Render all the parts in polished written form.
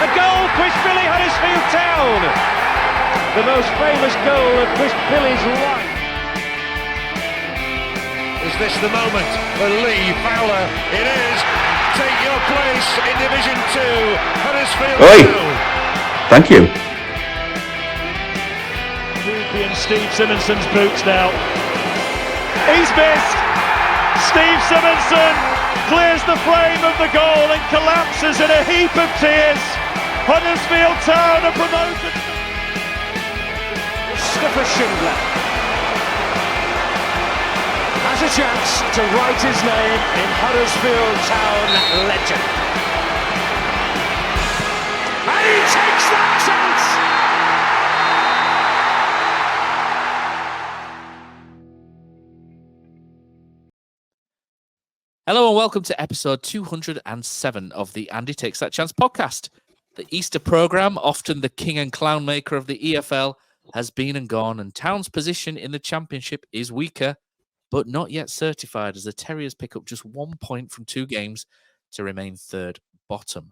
a goal, Quishbilly Huddersfield Town! The most famous goal of Quishbilly's life. Is this the moment for Lee Fowler? It is. Take your place in Division 2, Huddersfield Town. Thank you. And Steve Simonson's boots now. He's missed. Steve Simonson clears the frame of the goal and collapses in a heap of tears. Huddersfield Town are promoted. Mustafa Schindler has a chance to write his name in Huddersfield Town legend. And he takes that chance! Hello and welcome to episode 207 of the Andy Takes That Chance podcast. The Easter programme, often the king and clown maker of the EFL, has been and gone, and Town's position in the Championship is weaker, but not yet certified, as the Terriers pick up just 1 point from 2 games to remain third bottom.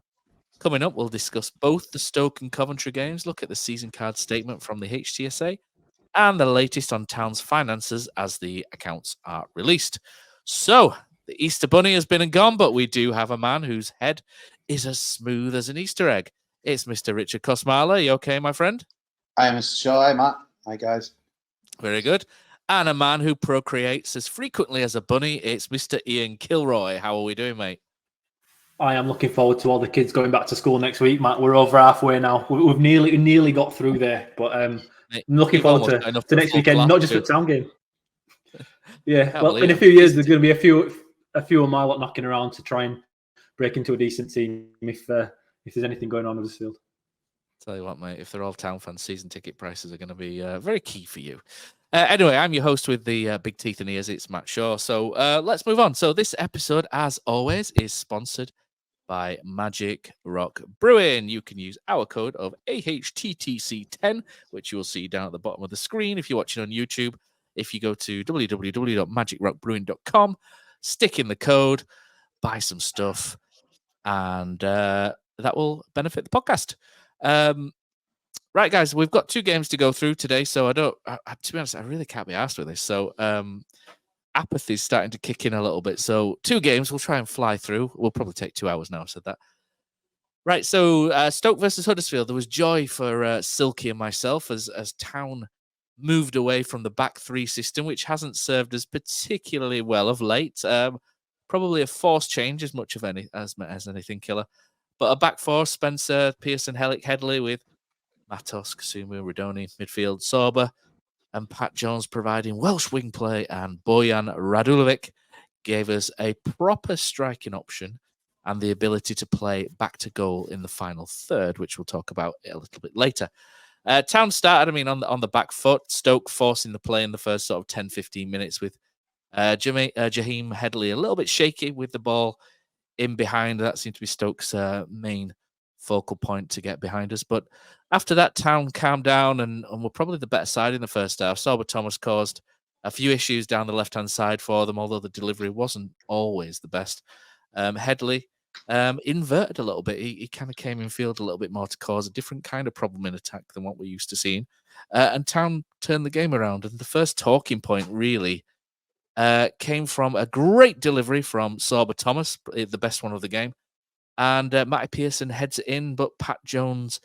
Coming up, we'll discuss both the Stoke and Coventry games, look at the season card statement from the HTSA, and the latest on Town's finances as the accounts are released. So, the Easter Bunny has been and gone, but we do have a man whose head is as smooth as an Easter egg. It's Mr. Richard Kosmala. You okay, my friend? Hi, Mr. Shaw. Hi, Matt. Hi, guys. Very good. And a man who procreates as frequently as a bunny, it's Mr. Ian Kilroy. How are we doing, mate? I am looking forward to all the kids going back to school next week, Matt. We're over halfway now. We've nearly got through there, but I'm looking forward to next weekend, not just for the Town game. Yeah, well, in a few years, there's going to be a few of my lot knocking around to try and break into a decent team if there's anything going on in this field. Tell you what, mate, if they're all Town fans, season ticket prices are going to be very key for you. Anyway, I'm your host with the big teeth and ears. It's Matt Shaw. So let's move on. So this episode, as always, is sponsored by Magic Rock Brewing. You can use our code of AHTTC10, which you will see down at the bottom of the screen if you're watching on YouTube. If you go to www.magicrockbrewing.com, stick in the code, buy some stuff, and that will benefit the podcast. Right, guys, we've got 2 games to go through today, so to be honest, I really can't be arsed with this. So apathy's starting to kick in a little bit. So 2 games, we'll try and fly through. We'll probably take 2 hours now, I've said that. Right, so Stoke versus Huddersfield. There was joy for Silky and myself as Town moved away from the back 3 system, which hasn't served us particularly well of late. Probably a forced change as much of as anything killer. But a back 4, Spencer, Pearson, Hellick, Headley with Matos, Kasumu, Radoni, midfield, Sorba, and Pat Jones providing Welsh wing play, and Bojan Radulovic gave us a proper striking option and the ability to play back to goal in the final third, which we'll talk about a little bit later. Town started, on the back foot, Stoke forcing the play in the first sort of 10-15 minutes with Jaheim Headley a little bit shaky with the ball in behind. That seemed to be Stoke's main focal point to get behind us. But after that, Town calmed down and were probably the better side in the first half. Sorba Thomas caused a few issues down the left-hand side for them, although the delivery wasn't always the best. Headley inverted a little bit. He kind of came in field a little bit more to cause a different kind of problem in attack than what we're used to seeing. And Town turned the game around. And the first talking point really came from a great delivery from Sorba Thomas, the best one of the game. And Matty Pearson heads it in, but Pat Jones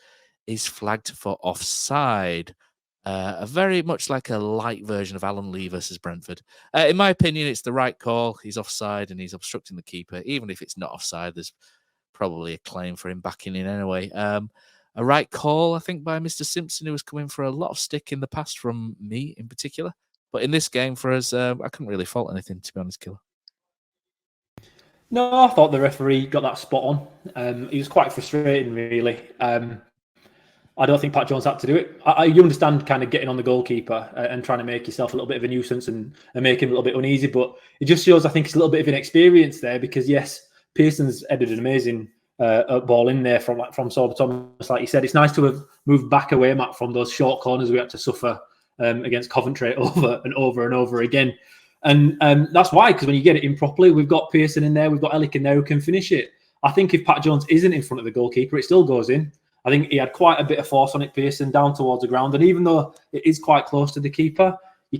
is flagged for offside. A very much like a light version of Alan Lee versus Brentford. In my opinion, it's the right call. He's offside and he's obstructing the keeper. Even if it's not offside, there's probably a claim for him backing in anyway. A right call, I think, by Mr. Simpson, who was coming for a lot of stick in the past from me in particular. But in this game for us, I couldn't really fault anything, to be honest, Killer. No, I thought the referee got that spot on. It was quite frustrating, really. I don't think Pat Jones had to do it. You understand kind of getting on the goalkeeper and trying to make yourself a little bit of a nuisance and make him a little bit uneasy. But it just shows, I think, it's a little bit of inexperience there because, yes, Pearson's headed an amazing ball in there from Sorba Thomas. Like you said, it's nice to have moved back away, Matt, from those short corners we had to suffer against Coventry over and over and over again. And that's why, because when you get it in properly, we've got Pearson in there, we've got Ellick in there who can finish it. I think if Pat Jones isn't in front of the goalkeeper, it still goes in. I think he had quite a bit of force on it, Pearson, down towards the ground. And even though it is quite close to the keeper, you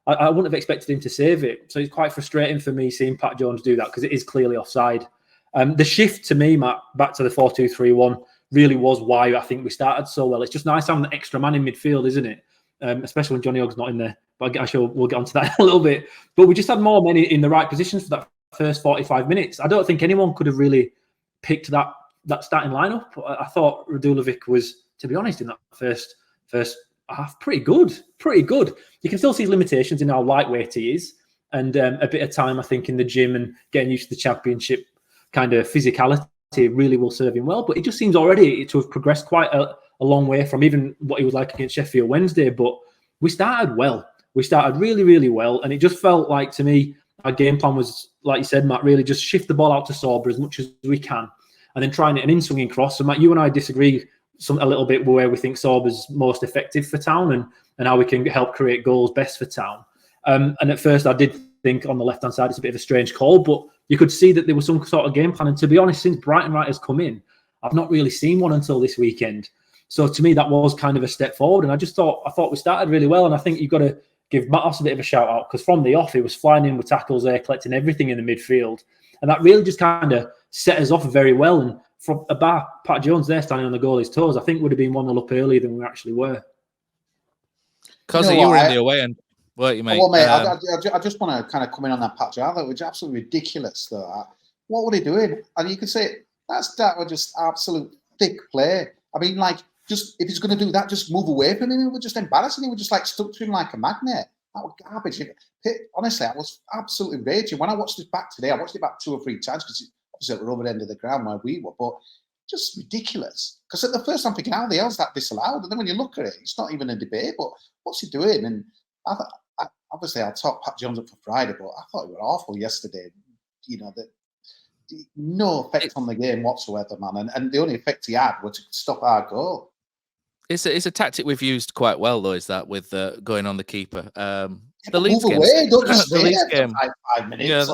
I wouldn't have expected him to save it. So it's quite frustrating for me seeing Pat Jones do that because it is clearly offside. The shift to me, Matt, back to the 4-2-3-1, really was why I think we started so well. It's just nice having an extra man in midfield, isn't it? Especially when Jonny Ogg's not in there. But I'm sure we'll get onto that in a little bit. But we just had more men in the right positions for that first 45 minutes. I don't think anyone could have really picked that starting lineup. I thought Radulovic was, to be honest, in that first half, pretty good. You can still see his limitations in how lightweight he is, and a bit of time, I think, in the gym and getting used to the championship kind of physicality really will serve him well. But it just seems already to have progressed quite a long way from even what he was like against Sheffield Wednesday. But we started well. We started really, really well, and it just felt like, to me, our game plan was, like you said, Matt, really just shift the ball out to Sorba as much as we can, and then trying an in-swinging cross. So, Matt, you and I disagree a little bit where we think Sorba's most effective for Town and how we can help create goals best for Town. And at first, I did think on the left-hand side it's a bit of a strange call, but you could see that there was some sort of game plan. And to be honest, since Brighton Wright has come in, I've not really seen one until this weekend. So to me, that was kind of a step forward. And I thought we started really well. And I think you've got to give Matos a bit of a shout out, because from the off, he was flying in with tackles there, collecting everything in the midfield. And that really just kind of set us off very well. And from a bar, Pat Jones there standing on the goalie's toes, I think would have been 1-0 up earlier than we actually were. Because you were in the away end, weren't you, mate? Well, mate, I just want to kind of come in on that Pat Jones, which is absolutely ridiculous, though. What were they doing? And you could say that was just absolute thick play. I mean, like, just if he's going to do that, just move away from him. It was just embarrassing. He was just like stuck to him like a magnet. That was garbage. Honestly, I was absolutely raging. When I watched this back today, I watched it back 2 or 3 times because obviously at the other end of the ground where we were, but just ridiculous. Because at the first I'm thinking, how the hell's that disallowed? And then when you look at it, it's not even a debate, but what's he doing? And obviously I'll talk Pat Jones up for Friday, but I thought he was awful yesterday. You know, no effect on the game whatsoever, man. And the only effect he had was to stop our goal. It's a tactic we've used quite well, though, is that with going on the keeper. The Leeds game, don't just stay there for 5 minutes. Yeah,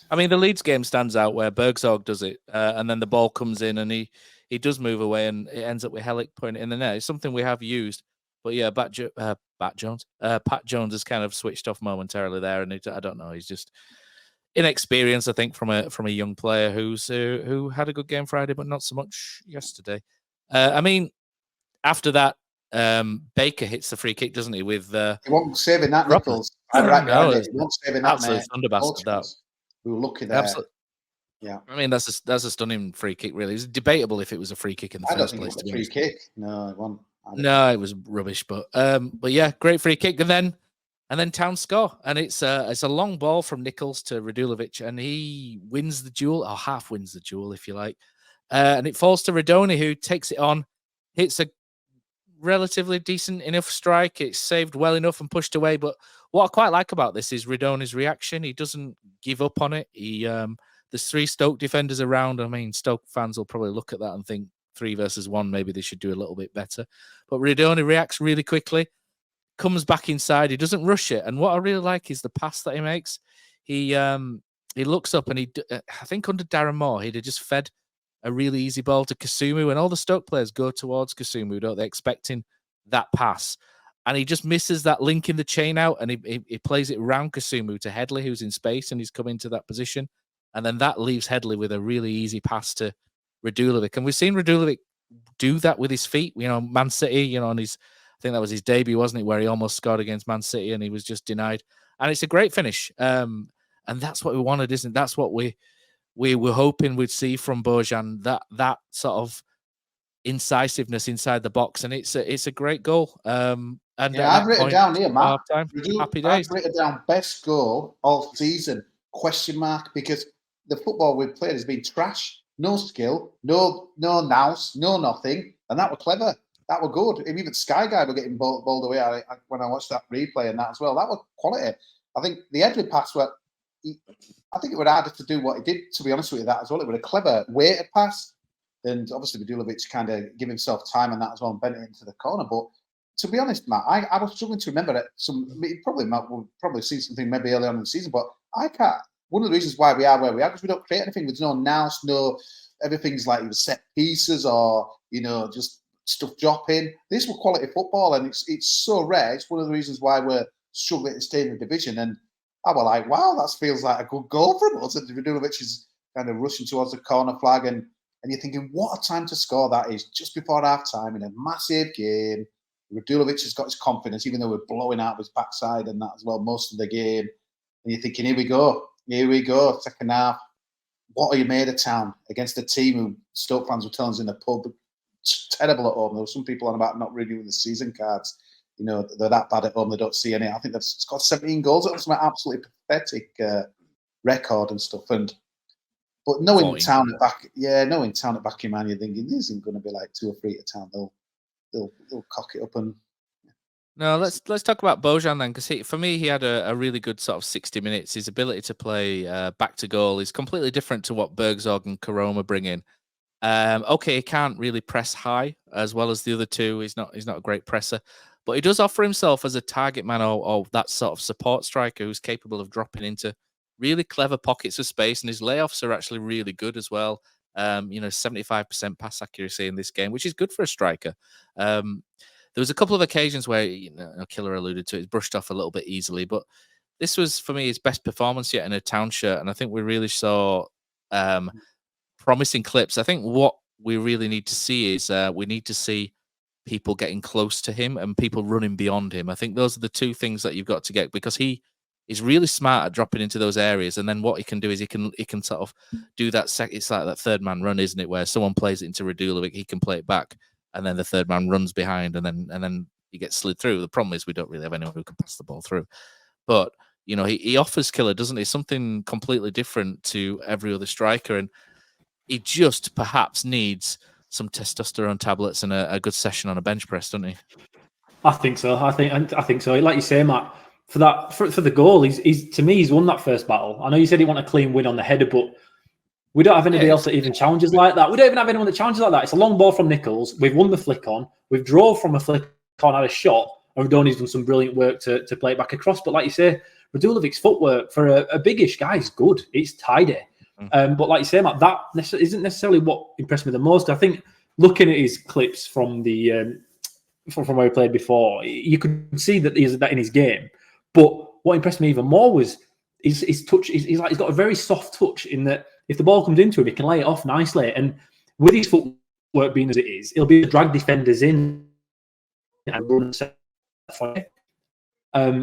I mean, the Leeds game stands out where Bergzorg does it, and then the ball comes in and he does move away, and it ends up with Hellick putting it in the net. It's something we have used, but yeah, Pat Jones has kind of switched off momentarily there, and I don't know, he's just inexperienced, I think, from a young player who had a good game Friday, but not so much yesterday. I mean, after that, Baker hits the free kick, doesn't he? With he wasn't saving that, Nichols. He wasn't saving that, mate. Underbastard, that. We were lucky there. Absolutely. Yeah. I mean, that's a stunning free kick, really. It's debatable if it was a free kick in the first place. It was a free kick. No, it wasn't. No, it was rubbish. But yeah, great free kick, and then Town score, and it's a long ball from Nichols to Radulovic, and he wins the duel, or half wins the duel, if you like, and it falls to Radoni, who takes it on, hits a relatively decent enough strike. It's saved well enough and pushed away. But what I quite like about this is Radoni's reaction. He doesn't give up on it. There's 3 Stoke defenders around. I mean, Stoke fans will probably look at that and think 3 versus 1, maybe they should do a little bit better. But Radoni reacts really quickly, comes back inside. He doesn't rush it. And what I really like is the pass that he makes. He looks up, and I think under Darren Moore, he'd have just fed a really easy ball to Kasumu, and all the Stoke players go towards Kasumu, don't they, expecting that pass, and he just misses that link in the chain out, and he plays it around Kasumu to Headley, who's in space, and he's come into that position, and then that leaves Headley with a really easy pass to Radulovic, and we've seen Radulovic do that with his feet, Man City, on I think that was his debut, wasn't it, where he almost scored against Man City and he was just denied, and it's a great finish, and that's what we wanted, isn't it? That's what we were hoping we'd see from Bojan, that sort of incisiveness inside the box, and it's a great goal. And I've written down here, Matt. Happy days. I've written down best goal all season ? Because the football we've played has been trash, no skill, no nous, no nothing, and that was clever. That was good. Even Sky Guy were getting bowled away when I watched that replay and that as well. That was quality. I think the Headley pass I think it would harder to do what he did, to be honest with you, that as well. It was a clever weighted pass. And obviously, Radulovic kind of give himself time and that as well and bent it into the corner. But to be honest, Matt, I was struggling to remember that we'll probably see something maybe early on in the season, but I can't. One of the reasons why we are where we are, because we don't create anything. There's no nous, everything's like it was set pieces or, just stuff dropping. This was quality football, and it's so rare. It's one of the reasons why we're struggling to stay in the division. And I was like, wow, that feels like a good goal from us. And Radulovic is kind of rushing towards the corner flag, and you're thinking, what a time to score that is, just before half time in a massive game. Radulovic has got his confidence, even though we're blowing out his backside and that as well most of the game. And you're thinking, here we go, second half. What are you made of, Town, against a team who Stoke fans were telling us in the pub, terrible at home. There were some people on about not renewing the season cards. They're that bad at home, they don't see any. I think they've scored 17 goals. It was an absolutely pathetic record and stuff. But knowing 14. Town at back, in man, you're thinking this isn't going to be like 2 or 3 at Town. They'll cock it up and. No, let's talk about Bojan then, because for me he had a really good sort of 60 minutes. His ability to play back to goal is completely different to what Bergzorg and Karoma bring in. Okay, he can't really press high as well as the other two. He's not a great presser, but he does offer himself as a target man or that sort of support striker who's capable of dropping into really clever pockets of space, and his layoffs are actually really good as well. 75% pass accuracy in this game, which is good for a striker. There was a couple of occasions where, Killer alluded to it, brushed off a little bit easily, but this was, for me, his best performance yet in a Town shirt, and I think we really saw promising clips. I think what we really need to see is we need to see people getting close to him and people running beyond him. I think those are the two things that you've got to get, because he is really smart at dropping into those areas, and then what he can do is he can sort of do that. It's like that third man run, isn't it, where someone plays it into Radulovic, he can play it back, and then the third man runs behind, and then he gets slid through. The problem is we don't really have anyone who can pass the ball through. But, he offers, Killer, doesn't he? Something completely different to every other striker. And he just perhaps needs some testosterone tablets and a good session on a bench press, doesn't he? I think so. I think so. Like you say, Matt, for the goal, he's to me, he's won that first battle. I know you said he want a clean win on the header, but we don't have anybody else that even challenges like that. We don't even have anyone that challenges like that. It's a long ball from Nichols. We've won the flick on. We've drove from a flick on, had a shot, and Rodoni's done some brilliant work to play it back across. But like you say, Radulevic's footwork for a biggish guy is good. It's tidy. But like you say, Matt, that isn't necessarily what impressed me the most. I think looking at his clips from the from where he played before, you could see that he has that in his game. But what impressed me even more was his touch. He's got a very soft touch in that if the ball comes into him, he can lay it off nicely. And with his footwork being as it is, he'll be able to drag defenders in and run for it.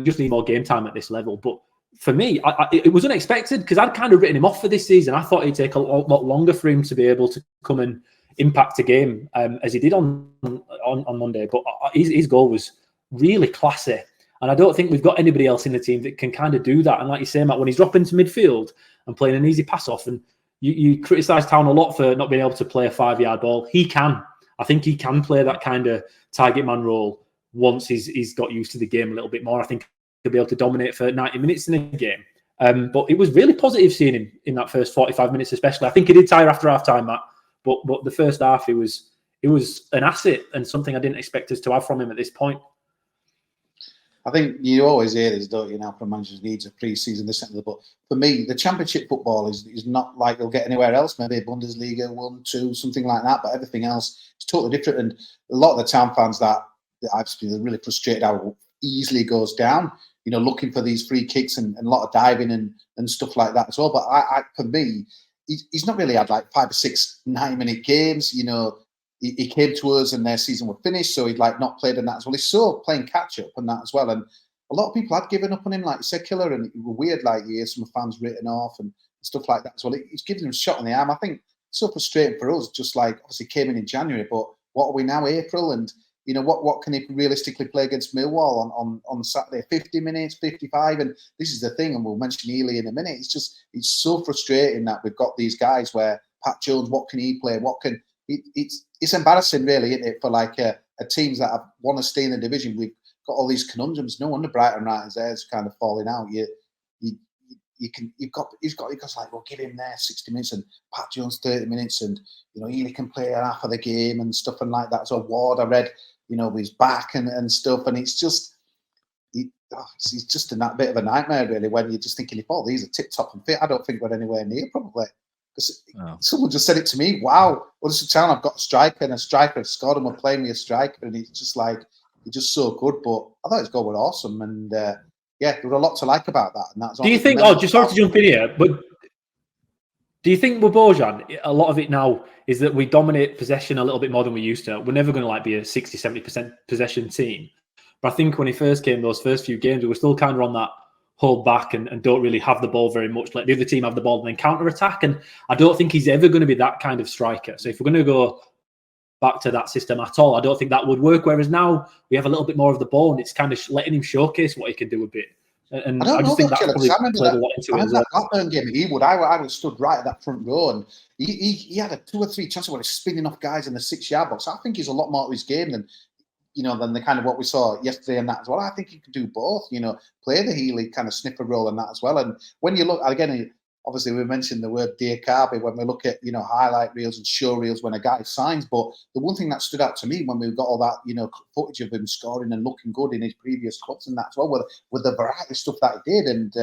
Just need more game time at this level. But for me, it was unexpected because I'd kind of written him off for this season. I thought it'd take a lot longer for him to be able to come and impact a game as he did on Monday. But his goal was really classy. And I don't think we've got anybody else in the team that can kind of do that. And like you say, Matt, when he's dropping to midfield and playing an easy pass off, and you criticise Town a lot for not being able to play a 5-yard ball. He can. I think he can play that kind of target man role once he's got used to the game a little bit more. I think he'll be able to dominate for 90 minutes in a game. But it was really positive seeing him in that first 45 minutes, especially. I think he did tire after half time, Matt. But the first half, it was an asset and something I didn't expect us to have from him at this point. I think you always hear this, don't you, now, from managers needs a pre-season, this and that. But for me, the Championship football is not like you'll get anywhere else. Maybe Bundesliga 1, 2, something like that. But everything else is totally different. And a lot of the Town fans that I've been really frustrated how it easily goes down, looking for these free kicks and a lot of diving and stuff like that as well. But for me, he's not really had like 5 or 6 90-minute games. He came to us and their season was finished, so he'd not played in that as well. He's still playing catch up and that as well. And a lot of people had given up on him, like you said, Killer, and it was weird, you hear some fans written off and stuff like that as well. He's giving him a shot in the arm. I think it's so frustrating for us, just obviously came in January, but what are we now, April? And what can he realistically play against Millwall on Saturday? 50 minutes, 55, and this is the thing, and we'll mention Ely in a minute. It's so frustrating that we've got these guys where Pat Jones, what can he play? It's embarrassing, really, isn't it, for a teams that want to stay in the division. We've got all these conundrums. No wonder Brighton right is there, kind of falling out. He's got well, give him there 60 minutes and Pat Jones 30 minutes, and Ely can play half of the game and stuff and like that. So Ward, I read, with his back and stuff, and it's just it's just a bit of a nightmare, really, when you're just thinking, if all these are tip top and fit, I don't think we're anywhere near probably Because someone just said it to me. Wow, Huddersfield Town, I've got a striker, and a striker has scored, and we're playing with a striker, and it's just like, he's just so good. But I thought his goal was awesome, and yeah, there was a lot to like about that. And that's. Do you think? Oh, just sorry to jump in here, but do you think with Bojan, a lot of it now is that we dominate possession a little bit more than we used to? We're never going to like be a 60-70% possession team. But I think when he first came, those first few games, we were still kind of on that hold back and don't really have the ball very much. Let the other team have the ball and then counter attack. And I don't think he's ever going to be that kind of striker. So if we're going to go back to that system at all, I don't think that would work. Whereas now we have a little bit more of the ball, and it's kind of letting him showcase what he can do a bit. And I just think that's probably played a lot into it as well. That Blackburn game, I was stood right at that front row, and he had a 2 or 3 chances where he's spinning off guys in the 6-yard box. I think he's a lot more to his game than the kind of what we saw yesterday and that as well. I think he could do both, play the Healy kind of sniffer role and that as well. And when you look, again, obviously we mentioned the word Diakabi when we look at, highlight reels and show reels when a guy signs. But the one thing that stood out to me when we got all that, footage of him scoring and looking good in his previous clubs and that as well, with the variety of stuff that he did, and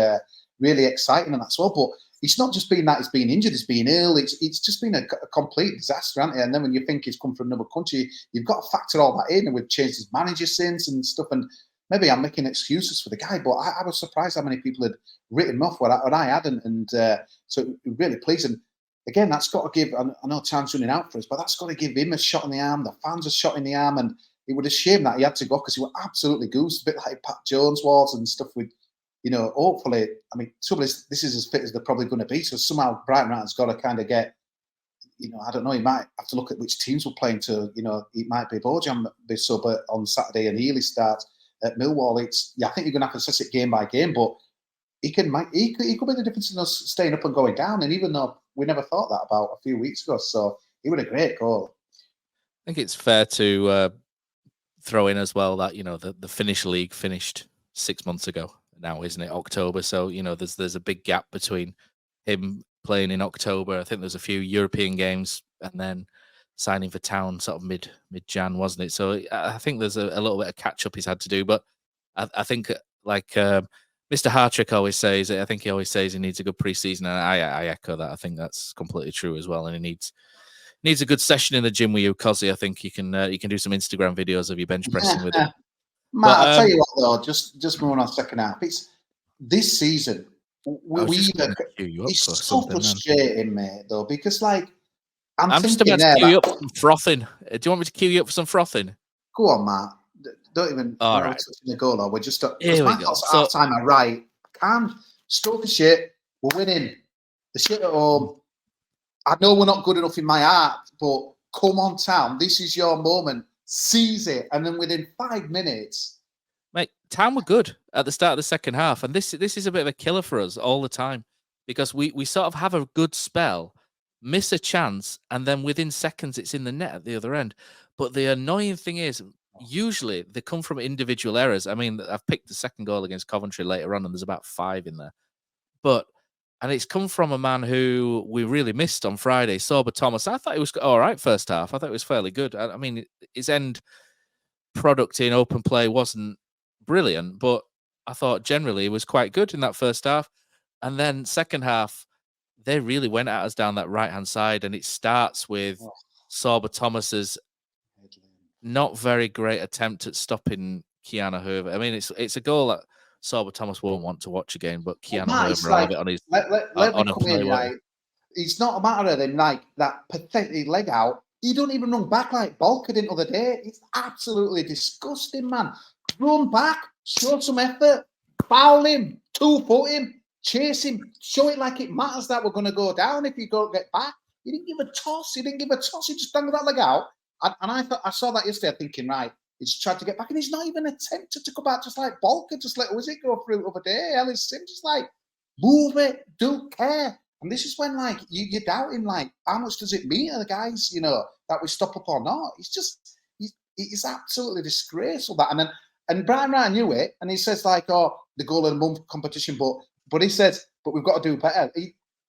really exciting and that as well. But it's not just been that he's been injured, he's been ill. It's just been a complete disaster, hasn't it? And then when you think he's come from another country, you've got to factor all that in. And we've changed his manager since and stuff. And maybe I'm making excuses for the guy, but I was surprised how many people had written him off when I hadn't. And so it really pleased. And again, that's got to give, I know time's running out for us, but that's got to give him a shot in the arm. The fans a shot in the arm. And it would have shame that he had to go, because he was absolutely goose, a bit like Pat Jones was and stuff with, hopefully, I mean, trouble is, this is as fit as they're probably going to be. So somehow Brighton has got to kind of get, I don't know, he might have to look at which teams we're playing to, it might be Bojan be sub on Saturday and Healy starts at Millwall. I think you're going to have to assess it game by game, but he could be the difference in us staying up and going down. And even though we never thought that about a few weeks ago, so he was a great goal. I think it's fair to throw in as well that, the Finnish league finished 6 months ago now, isn't it? October. So, there's a big gap between him playing in October. I think there's a few European games and then signing for Town sort of mid-Jan, wasn't it? So I think there's a little bit of catch-up he's had to do. But I think, like Mr. Hartrick always says, I think he always says he needs a good pre-season, and I echo that. I think that's completely true as well. And he needs a good session in the gym with you, Kosi. I think you can do some Instagram videos of you bench pressing with him. Matt, I'll tell you what, though, just moving on second half. It's this season. It's so frustrating, mate, though, because I'm just about to cue you up for some frothing. Do you want me to cue you up for some frothing? Go on, Matt. Don't even touching the goal, though. We're just here we go. Half time, I right. Calm, Stoke and shit. We're winning. The shit at home. I know we're not good enough in my heart, but come on, Town. This is your moment. Seize it, and then within 5 minutes, mate, Town were good at the start of the second half, and this is a bit of a killer for us all the time, because we sort of have a good spell, miss a chance, and then within seconds it's in the net at the other end. But the annoying thing is, usually they come from individual errors. I mean, I've picked the second goal against Coventry later on, and there's about 5 in there, and it's come from a man who we really missed on Friday, Sorba Thomas. I thought he was all right first half. I thought it was fairly good. I mean, his end product in open play wasn't brilliant, but I thought generally it was quite good in that first half. And then second half, they really went at us down that right-hand side, and it starts with Sorba Thomas's not very great attempt at stopping Keanu Hoover. I mean, it's a goal that Sorba Thomas won't want to watch again, but Keanu Hoover will have it on his on a play. It's not a matter of them that pathetic leg out. He don't even run back like Balker did the other day. It's absolutely disgusting, man. Run back, show some effort, foul him, 2-foot him, chase him, show it like it matters that we're going to go down if you don't get back. He didn't give a toss. He just dangled that leg out. And I saw that yesterday thinking, right, he's tried to get back, and he's not even attempted to go back, just like Balker, just let Wizzy go through the other day. Ellis Sim, just move it, don't care. And this is when, you're doubting, how much does it mean to the guys, that we stop up or not? It's absolutely disgraceful, that. And Brian Ryan knew it, and he says, the goal of the month competition, but he says, but we've got to do better.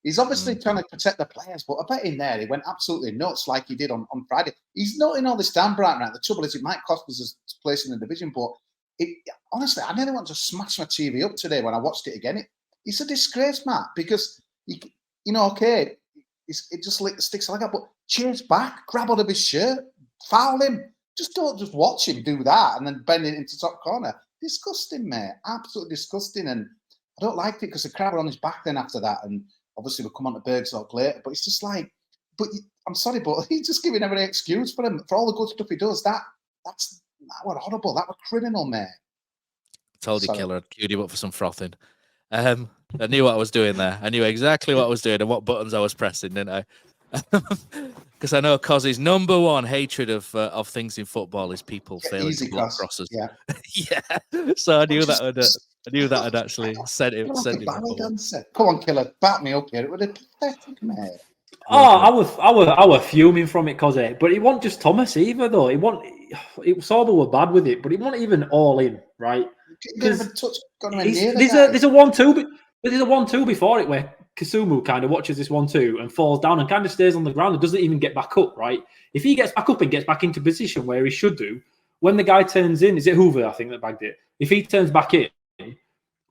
He's obviously trying to protect the players, but I bet in there he went absolutely nuts like he did on Friday. He's noting all this down, Brian Ryan. The trouble is, it might cost us a place in the division, but honestly, I nearly want to smash my TV up today when I watched it again. It's a disgrace, Matt, because, okay, it just sticks like that. But chase back, grab hold of his shirt, foul him. Just don't just watch him do that and then bend it into top corner. Disgusting, mate. Absolutely disgusting. And I don't like it because the crowd were on his back then after that. And obviously we'll come on to Bergsorg later. But it's just like, I'm sorry, but he's just giving every excuse for him for all the good stuff he does. That was horrible. That was criminal, mate. Told you, Killer. I'd queued you up for some frothing. I knew what I was doing there. I knew exactly what I was doing and what buttons I was pressing, didn't I? Because I know Kozi's number one hatred of things in football is people failing to block crosses. Yeah, yeah. So I knew that would actually send him. Come on, Killer, back me up here. It would have pathetic, mate. Oh, I were fuming from it, Kosi. But it wasn't just Thomas either, though. Sorba were bad with it, but it wasn't even all in, right? There's a 1-2, but there's a 1-2 before it where Kasumu kind of watches this 1-2 and falls down and kind of stays on the ground and doesn't even get back up, right? If he gets back up and gets back into position where he should do, when the guy turns in, is it Hoover, I think, that bagged it? If he turns back in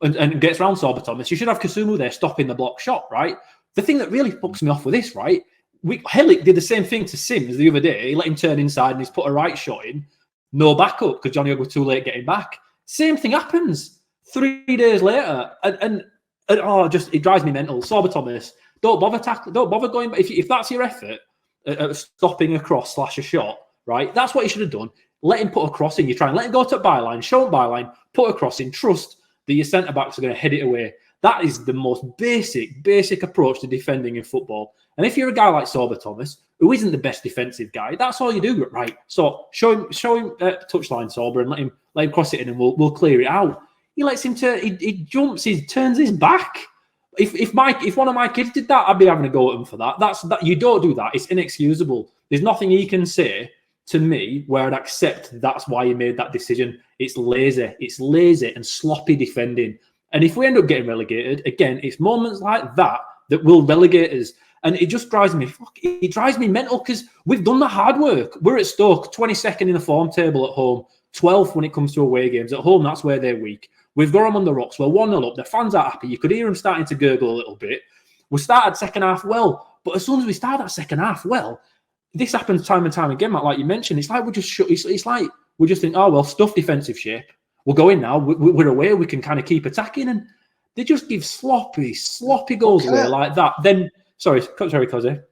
and gets round Sorba Thomas, you should have Kasumu there stopping the block shot, right? The thing that really fucks me off with this, right? Hellick did the same thing to Sims the other day. He let him turn inside and he's put a right shot in. No backup because Jonny was too late getting back. Same thing happens 3 days later. And it drives me mental. Sorba Thomas, don't bother tackling, don't bother going. If that's your effort at stopping a cross / a shot, right? That's what you should have done. Let him put a cross in. You try and let him go to byline, show him byline, put a cross in, trust that your centre backs are going to head it away. That is the most basic approach to defending in football. And if you're a guy like Sorba Thomas, who isn't the best defensive guy, that's all you do, right? So show him touchline Sorba and let him cross it in, and we'll clear it out. He lets him turn. He jumps. He turns his back. If one of my kids did that, I'd be having a go at him for that. That you don't do that. It's inexcusable. There's nothing he can say to me where I'd accept that's why he made that decision. It's lazy. It's lazy and sloppy defending. And if we end up getting relegated, again, it's moments like that will relegate us. And it just drives me mental because we've done the hard work. We're at Stoke, 22nd in the form table at home, 12th when it comes to away games. At home, that's where they're weak. We've got them on the rocks. We're 1-0 up. The fans are happy. You could hear them starting to gurgle a little bit. We started second half well. But as soon as we start that second half well, this happens time and time again, Matt, like you mentioned. It's like we just it's like we just think, oh, well, stuff defensive shape. We'll go in now. We're away. We can kind of keep attacking, and they just give sloppy goals away like that. Then, sorry, Kosi.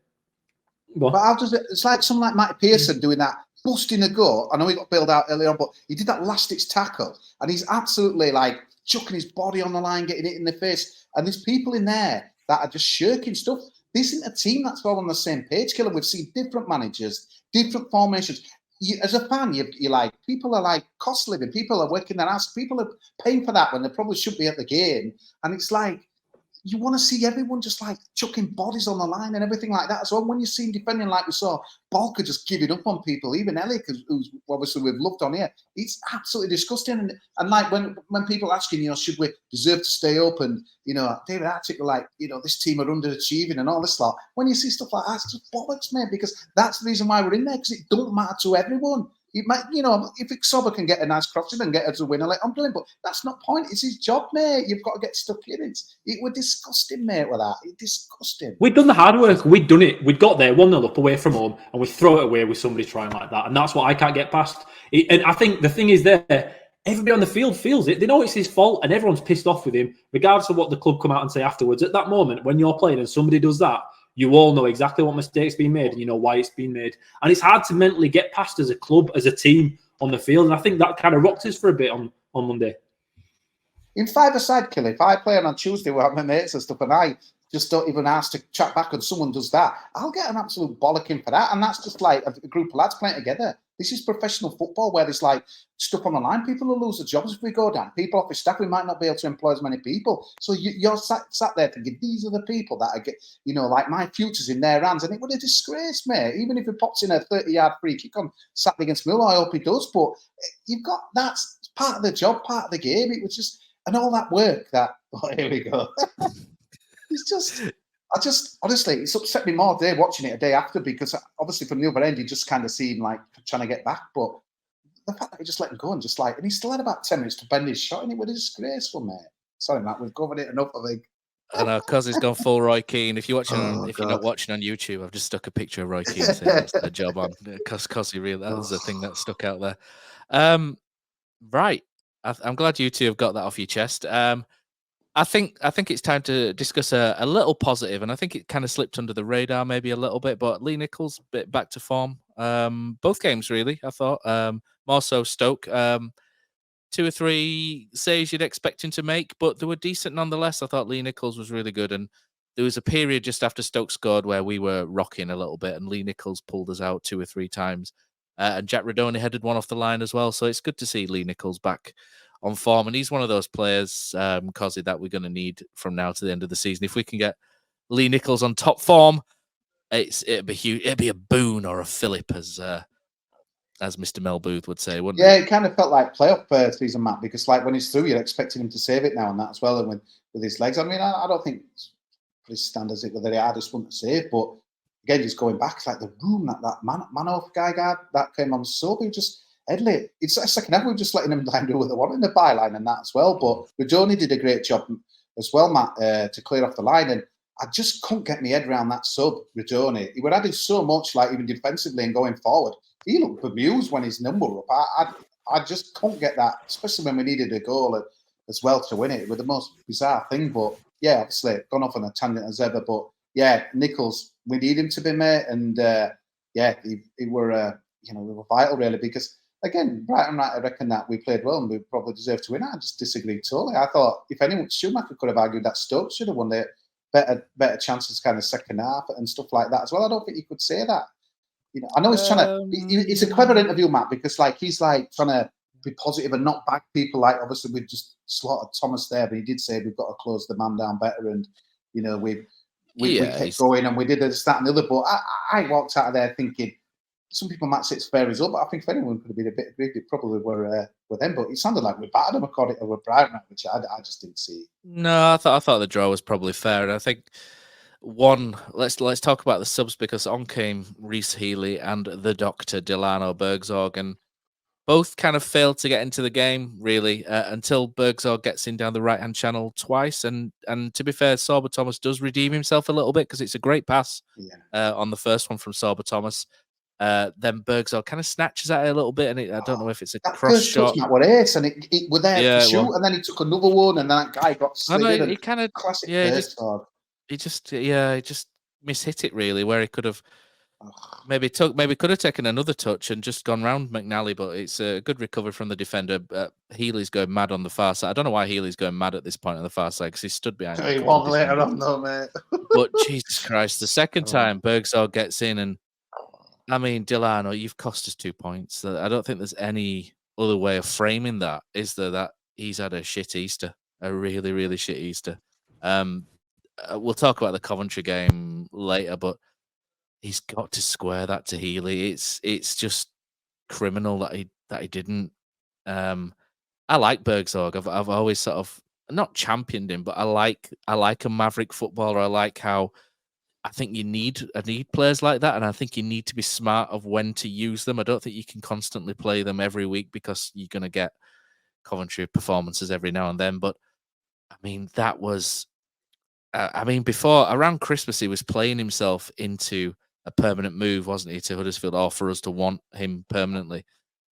But it's like someone like Matty Pearson doing that, busting a gut. I know he got bailed out earlier on, but he did that last-ditch tackle, and he's absolutely like chucking his body on the line, getting it in the face. And there's people in there that are just shirking stuff. This isn't a team that's all on the same page, Killer. We've seen different managers, different formations. As a fan, you're like, people are like cost living, people are working their ass, people are paying for that when they probably should be at the game. And it's like, you want to see everyone just like chucking bodies on the line and everything like that. So when you see him defending like we saw, Balker just giving up on people, even Ellick, who's obviously we've loved on here, it's absolutely disgusting. And like when people asking, should we deserve to stay up? And, David Archik were like, this team are underachieving and all this lot. When you see stuff like that, it's just bollocks, mate, because that's the reason why we're in there, because it don't matter to everyone. It might, if Sober can get a nice crossing and get her to win, I'm brilliant. But that's not point. It's his job, mate. You've got to get stuck in it. It was disgusting, mate, with that. It's disgusting. We'd done the hard work. We'd done it. We'd got there 1-0 up away from home, and we throw it away with somebody trying like that. And that's what I can't get past. And I think the thing is there, everybody on the field feels it. They know it's his fault, and everyone's pissed off with him, regardless of what the club come out and say afterwards. At that moment, when you're playing and somebody does that, you all know exactly what mistake's been made, and you know why it's been made. And it's hard to mentally get past as a club, as a team on the field. And I think that kind of rocked us for a bit on Monday. In five-a-side, Kill, if I play on Tuesday with my mates and stuff, and I just don't even ask to chat back and someone does that, I'll get an absolute bollocking for that. And that's just like a group of lads playing together. This is professional football where there's like stuff on the line. People will lose their jobs if we go down. People off the staff, we might not be able to employ as many people. So you're sat there thinking, these are the people that I get, like my future's in their hands. And it would a disgrace, mate. Even if he pops in a 30-yard free kick on Saturday against Mill, I hope he does. But that's part of the job, part of the game. It was just, and all that work that, here we go. Honestly, it's upset me more day watching it a day after, because obviously from the other end, you just kind of see him like trying to get back. But the fact that he just let him go and and he still had about 10 minutes to bend his shot, and it was disgraceful, mate. Sorry, Matt, we've covered it enough, I think. I know, cause he's gone full Roy Keane. If you're watching, Oh, if you're not God. watching on YouTube, I've just stuck a picture of Roy Keane saying that's their job on. Cause he really, that was the thing that stuck out there. Right, I'm glad you two have got that off your chest. I think it's time to discuss a little positive, and I think it kind of slipped under the radar maybe a little bit. But Lee Nichols, bit back to form. Both games really, I thought. More so Stoke. 2 or 3 saves you'd expect him to make, but they were decent nonetheless. I thought Lee Nichols was really good, and there was a period just after Stoke scored where we were rocking a little bit, and Lee Nichols pulled us out 2 or 3 times, and Jack Redoni headed one off the line as well. So it's good to see Lee Nichols back on form, and he's one of those players, Kosi, that we're going to need from now to the end of the season. If we can get Lee Nichols on top form, it'd be huge. It'd be a boon or a fillip, as Mr. Mel Booth would say, wouldn't Yeah, it? it kind of felt like playoff season, Matt, because like when he's through, you're expecting him to save it now and that as well, and with his legs. I mean, I don't think for his standards it was the hardest one to save, but again, just going back, it's like the room that Manoff guy that came on so big, just Headley. It's a second half, we're just letting him do what they want in the byline and that as well. But Redoni did a great job as well, Matt, to clear off the line, and I just couldn't get my head around that sub, Redoni. He would add so much, like even defensively and going forward. He looked bemused when his number up. I just couldn't get that, especially when we needed a goal as well to win it. It was the most bizarre thing. But yeah, obviously gone off on a tangent as ever. But yeah, Nichols, we need him to be mate, and yeah, he were we were vital really, because again, right and right, I reckon that we played well and we probably deserved to win. I just disagreed totally. I thought if anyone, Schumacher could have argued that Stoke should have won it. Better chances kind of second half and stuff like that as well. I don't think you could say that. I know he's trying to. It's a clever interview, Matt, because like he's like trying to be positive and not back people. Like obviously we've just slaughtered Thomas there, but he did say we've got to close the man down better, and we kept going and we did this, that, and the other. But I walked out of there thinking some people might say it's fair result, but I think if anyone could have been a bit aggrieved, it probably were them. But it sounded like we battered them according to Brighton, which I just didn't see. No, I thought the draw was probably fair, and I think. Let's talk about the subs, because on came Reece Healy and the Doctor Delano Bergzorg, and both kind of failed to get into the game really until Bergzorg gets in down the right hand channel twice. And to be fair, Sorba Thomas does redeem himself a little bit, because it's a great pass on the first one from Sorba Thomas. Then Bergzorg kind of snatches at it a little bit, and I don't know if it's a cross shot. That was ace, and it were there to shoot, and then he took another one, and that guy got slid. He kind of classic Bergzorg. He just mishit it really, where he could have maybe could have taken another touch and just gone round McNally, but it's a good recovery from the defender. Healy's going mad on the far side. I don't know why Healy's going mad at this point on the far side, because he stood behind. He won't later on though, mate. But Jesus Christ, the second time Bergzorg gets in, and I mean, Delano, you've cost us 2 points. I don't think there's any other way of framing that, is there? That he's had a shit Easter, a really, really shit Easter. We'll talk about the Coventry game later, but he's got to square that to Healy. It's just criminal that he didn't. I like Bergzorg. I've always sort of not championed him, but I like a maverick footballer. I like how I think I need players like that, and I think you need to be smart of when to use them. I don't think you can constantly play them every week, because you're going to get Coventry performances every now and then. But I mean, that was. Before around Christmas, he was playing himself into a permanent move, wasn't he, to Huddersfield, or for us to want him permanently.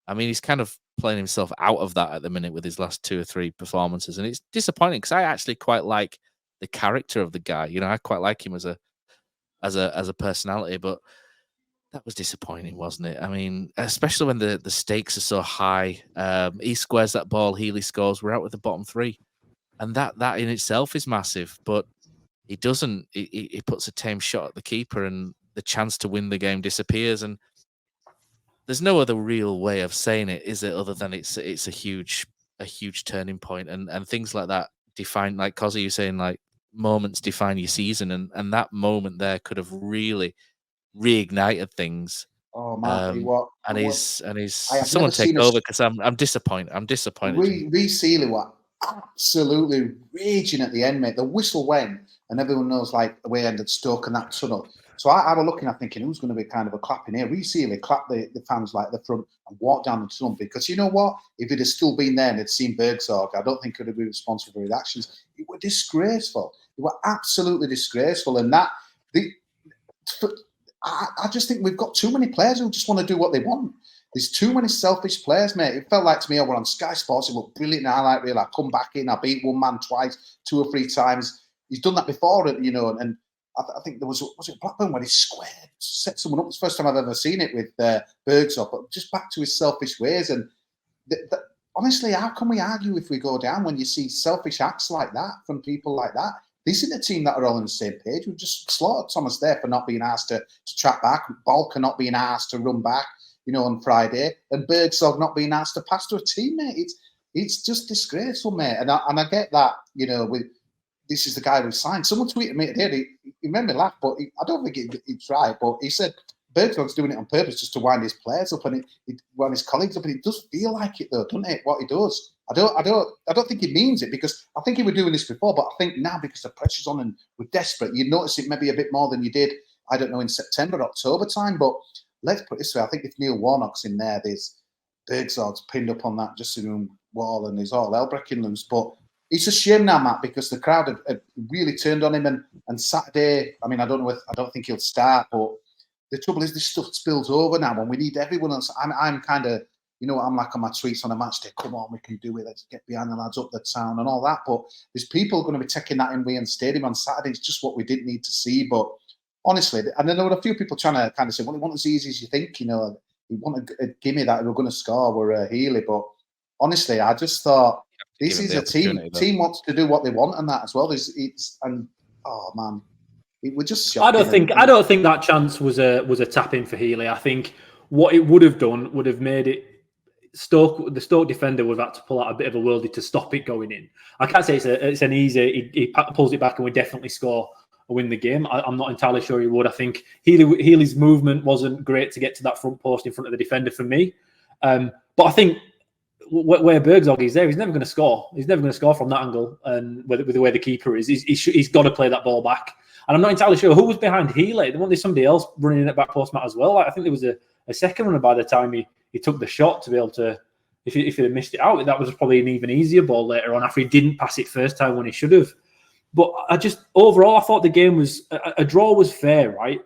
I mean, he's kind of playing himself out of that at the minute with his last 2 or 3 performances, and it's disappointing, because I actually quite like the character of the guy. I quite like him as a personality, but that was disappointing, wasn't it? I mean, especially when the stakes are so high. He squares that ball, Healy scores, we're out with the bottom 3, and that in itself is massive, but. He doesn't. He puts a tame shot at the keeper, and the chance to win the game disappears. And there's no other real way of saying it, is it? Other than it's a huge turning point, and things like that define, like Kosi, you're saying, like moments define your season, and that moment there could have really reignited things. Oh man, and he's someone take over, because I'm disappointed. I'm disappointed. Reece Healy was absolutely raging at the end, mate. The whistle went, and everyone knows like the way ended Stoke and that tunnel. So I was looking at thinking, who's going to be kind of a clapping here? We see him clap the fans like the front and walk down the tunnel, because you know what? If he'd have still been there and had seen Bergsorg, I don't think he'd have been responsible for his actions. It were disgraceful. It were absolutely disgraceful. And I just think we've got too many players who just want to do what they want. There's too many selfish players, mate. It felt like to me, I were on Sky Sports, it looked brilliant highlight reel. I come back in, I beat one man twice, 2 or 3 times. He's done that before, you know, and I think there was it Blackburn where he squared, set someone up. It's the first time I've ever seen it with Bergsorg, but just back to his selfish ways. And honestly, how can we argue if we go down when you see selfish acts like that from people like that? This is a team that are all on the same page. We've just slaughtered Thomas there for not being asked to track back, Balker not being asked to run back, you know, on Friday, and Bergsorg not being asked to pass to a teammate. It's just disgraceful, mate. And I get that, you know, this is the guy who signed. Someone tweeted me today. He made me laugh, but I don't think it's right. But he said Bergsorg's doing it on purpose just to wind his players up and wind his colleagues up. And it does feel like it, though, doesn't it? What he does. I don't think he means it, because I think he was doing this before. But I think now, because the pressure's on and we're desperate, you notice it maybe a bit more than you did, I don't know, in September, October time. But let's put it this way: I think if Neil Warnock's in there, there's Bergsorg's pinned up on that dressing room wall, and there's all hell breaking loose. But it's a shame now, Matt, because the crowd have really turned on him. And Saturday, I mean, I don't think he'll start, but the trouble is this stuff spills over now, and we need everyone else. I'm kind of, you know, I'm like on my tweets on a match day. Come on, we can do it. Let's get behind the lads up the town and all that. But there's people going to be taking that in Wayne Stadium on Saturday. It's just what we didn't need to see. But honestly, and then there were a few people trying to kind of say, well, it wasn't as easy as you think. You know, you want to give me that we're going to score. We're Healy, but honestly, I just thought this is a team wants to do what they want, and that as well. Oh man, it was just shocking. I don't think that chance was a tap in for Healy. I think what it would have done would have made it the Stoke defender would have had to pull out a bit of a worldie to stop it going in. I can't say it's an easy. He pulls it back and we definitely score or win the game. I'm not entirely sure he would. I think Healy's movement wasn't great to get to that front post in front of the defender for me. But I think where Bergsorg is there, he's never going to score. He's never going to score from that angle, and with the way the keeper is, he's got to play that ball back. And I'm not entirely sure who was behind Healy. There's somebody else running in at back post, Matt, as well. I think there was a second runner by the time he took the shot to be able to. If he'd have missed it out, that was probably an even easier ball later on after he didn't pass it first time when he should have. But overall, I thought the game was a draw was fair, right?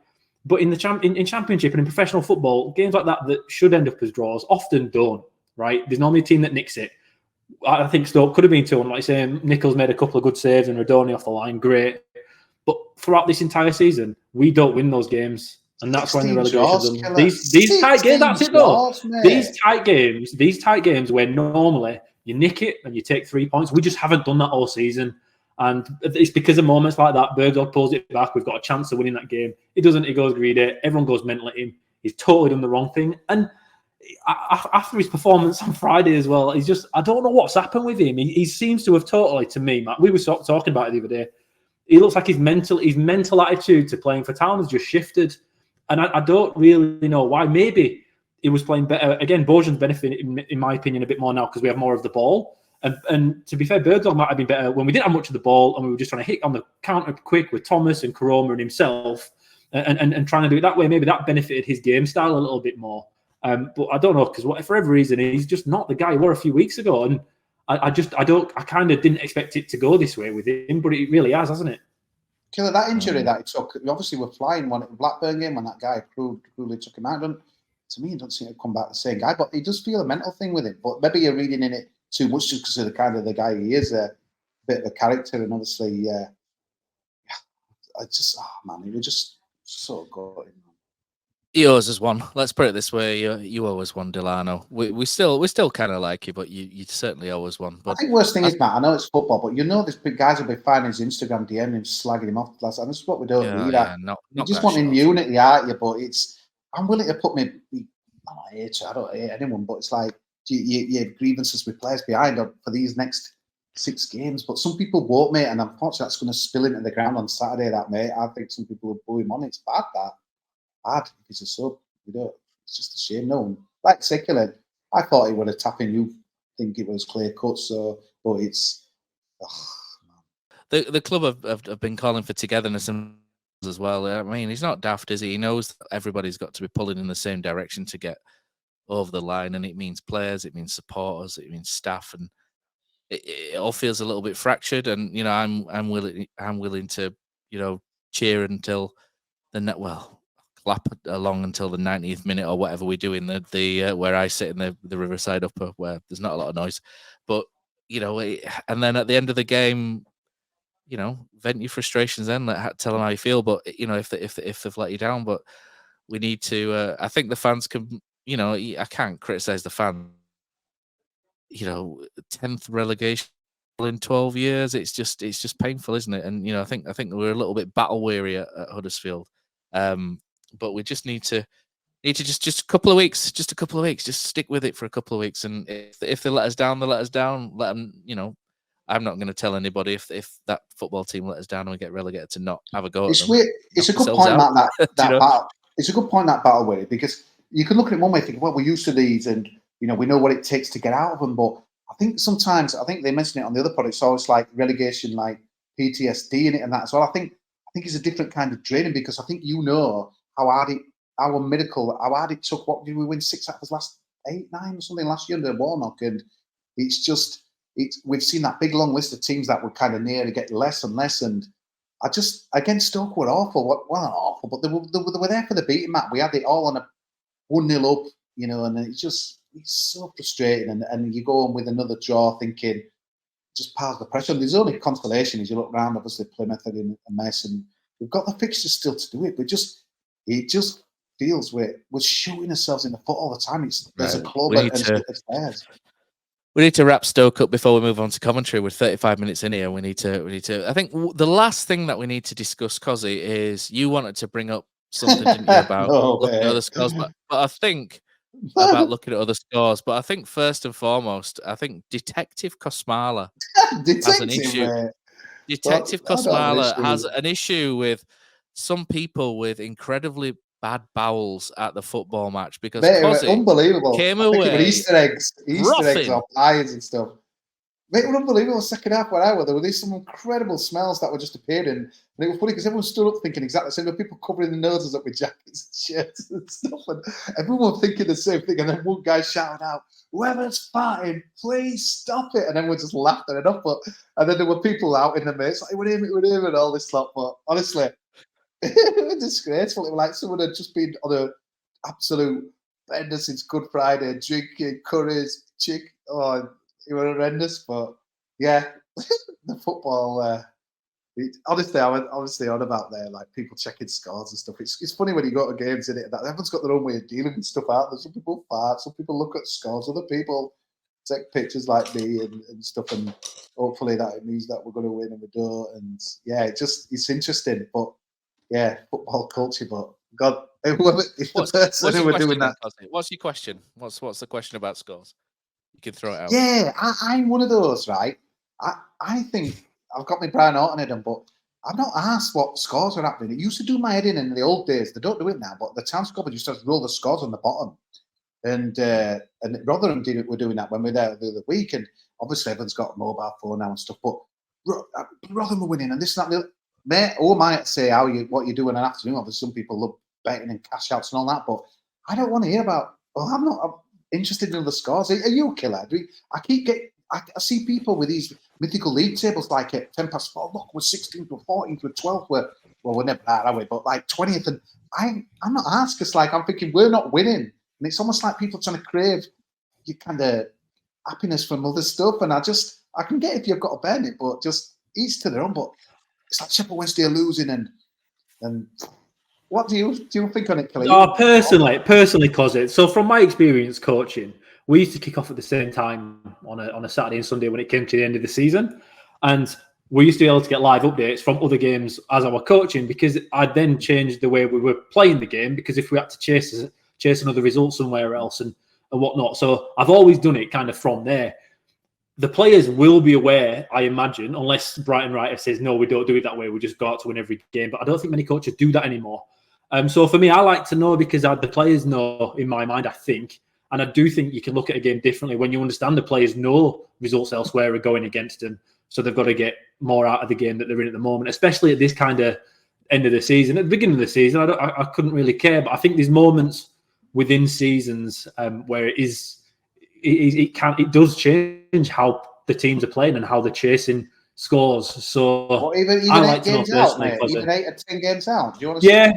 But in championship and in professional football, games like that should end up as draws often don't, right? There's normally a team that nicks it. I think Stoke could have been 2-1. Like you say, Nichols made a couple of good saves and Radoni off the line, great. But throughout this entire season, we don't win those games. And that's when the relegation. These tight games, that's it though. These tight games where normally you nick it and you take 3 points. We just haven't done that all season. And it's because of moments like that. Bergsorg pulls it back. We've got a chance of winning that game. He doesn't. He goes greedy. Everyone goes mental at him. He's totally done the wrong thing. And after his performance on Friday as well, he's just, I don't know what's happened with him. He seems to have totally, to me, Matt, we were talking about it the other day. He looks like his mental attitude to playing for Town has just shifted. And I don't really know why. Maybe he was playing better. Again, Bojan's benefiting, in my opinion, a bit more now because we have more of the ball. And to be fair, Bergsorg might have been better when we didn't have much of the ball and we were just trying to hit on the counter quick with Thomas and Koroma and himself and trying to do it that way. Maybe that benefited his game style a little bit more. But I don't know, because for every reason, he's just not the guy he were a few weeks ago. And I kind of didn't expect it to go this way with him, but it really has, hasn't it? Killer, that injury that he took, obviously we're flying one at the Blackburn game when that guy cruelly took him out. To me, he doesn't seem to come back the same guy, but he does feel a mental thing with him. But maybe you're reading in it too much just because of the kind of the guy he is, a bit of a character, and obviously, he was just so good. He owes us one. Let's put it this way: you owe us one, Delano. We still kind of like you, but you certainly owe us one. But I think worst thing is, Matt, I know it's football, but these big guys will be finding his Instagram DM and slagging him off. And this is what we don't need. You just want immunity, aren't you? But I'm willing to put me. I don't hate anyone, but it's like you have grievances with players behind for these next 6 games. But some people won't, mate, and unfortunately that's going to spill into the ground on Saturday. That, mate, I think some people will boo him on. It's bad, that. Bad if he's a sub, it's just a shame. No one, like Secular, I thought he would have tapped in. You think it was clear cut, but it's the club have been calling for togetherness and as well. I mean, he's not daft, is he? He knows that everybody's got to be pulling in the same direction to get over the line, and it means players, it means supporters, it means staff, and it all feels a little bit fractured. And I'm willing to cheer until clap along until the 90th minute or whatever we do in the where I sit in the Riverside Upper, where there's not a lot of noise, but and then at the end of the game, vent your frustrations, then tell them how you feel. But if they've let you down, but we need to. I think the fans can. I can't criticize the fans. 10th relegation in 12 years. It's just painful, isn't it? And I think we're a little bit battle weary at Huddersfield. But we just need to just a couple of weeks, just stick with it for a couple of weeks. And if they let us down, they let us down. Let them, I'm not going to tell anybody if that football team let us down and we get relegated to not have a go at them. It's a good point that battle. It's a good point that battle with it, because you can look at it one way, thinking, well, we're used to these, and we know what it takes to get out of them. But I think sometimes, they mentioned it on the other product, so it's like relegation, like PTSD in it and that as well. I think it's a different kind of draining, because I think how hard it took. What did we win 6 out of the last 8, 9 or something last year under Warnock? And we've seen that big long list of teams that were kind of near to get less and less. And against Stoke were awful. Well, not awful, but they were there for the beating, Matt. We had it all on a 1-0 up, and it's so frustrating. And you go on with another draw thinking, just piles the pressure. And there's only consolation as you look around. Obviously, Plymouth are in a mess, and we've got the fixtures still to do it. But it just feels we're shooting ourselves in the foot all the time. There's a club and it's theirs. We need to wrap Stoke up before we move on to Coventry. We're 35 minutes in here. We need to. I think the last thing that we need to discuss, Kosi, is you wanted to bring up something, didn't you, about looking at other scores? But I think about looking at other scores. But I think first and foremost, I think Detective Kosmala has an issue. Detective Kosmala has an issue with some people with incredibly bad bowels at the football match, because unbelievable. Came away with Easter eggs off irons and stuff. Mate, it was unbelievable. Second half where there were some incredible smells that were just appearing, and it was funny because everyone stood up thinking exactly the same. There were people covering their noses up with jackets and shirts and stuff, and everyone was thinking the same thing. And then one guy shouted out, "Whoever's farting, please stop it!" And everyone just laughed at it up. And then there were people out in the midst, like, "We're him," and all this lot. But honestly, it was disgraceful. It was like someone had just been on an absolute bender since Good Friday, drinking curries, chick. Oh, it was horrendous. But yeah, the football. Honestly, I was obviously on about there, like people checking scores and stuff. It's funny when you go to games in it that everyone's got their own way of dealing with stuff out there. Some people fart, some people look at scores, other people take pictures like me and stuff, and hopefully that it means that we're going to win and we don't. And yeah, it's interesting, but. Yeah, football culture, but God, whoever if the person who were doing that. What's your question? What's the question about scores? You can throw it out. Yeah, I'm one of those, right? I think I've got my Brian Horton head on, but I've not asked what scores are happening. It used to do my head in the old days. They don't do it now, but the town scoreboard just does roll the scores on the bottom. And Rotherham were doing that when we were there the other week, and obviously everyone's got a mobile phone now and stuff. But Rotherham were winning, and this and that. Mate, I might say what you do in an afternoon. Obviously, some people love betting and cash outs and all that, but I don't want to hear about. I'm not interested in the scores. Are you a killer? I see people with these mythical league tables like at 10 past 4. Look, we're 16th, we're 14th, we're 12th. We're never that, are we? But like 20th, and I'm not asked because like I'm thinking we're not winning, and it's almost like people trying to crave your kind of happiness from other stuff. And I can get if you've got to bet it, but just each to their own. But it's like Sheffield Wednesday are losing, and what do you think on it, Kelly? Personally, Kosi. So from my experience coaching, we used to kick off at the same time on a Saturday and Sunday when it came to the end of the season, and we used to be able to get live updates from other games as I was coaching, because I then changed the way we were playing the game, because if we had to chase another result somewhere else and whatnot. So I've always done it kind of from there. The players will be aware, I imagine, unless Brighton Writer says, no, we don't do it that way. We just go out to win every game. But I don't think many coaches do that anymore. So for me, I like to know, because the players know in my mind, I think. And I do think you can look at a game differently when you understand the players know results elsewhere are going against them. So they've got to get more out of the game that they're in at the moment, especially at this kind of end of the season. At the beginning of the season, I couldn't really care, but I think there's moments within seasons where it does change how the teams are playing and how they're chasing scores. So well, even I 8 like to know games out, personally. mate. Even 8 or 10 games out. Do you want to? Yeah,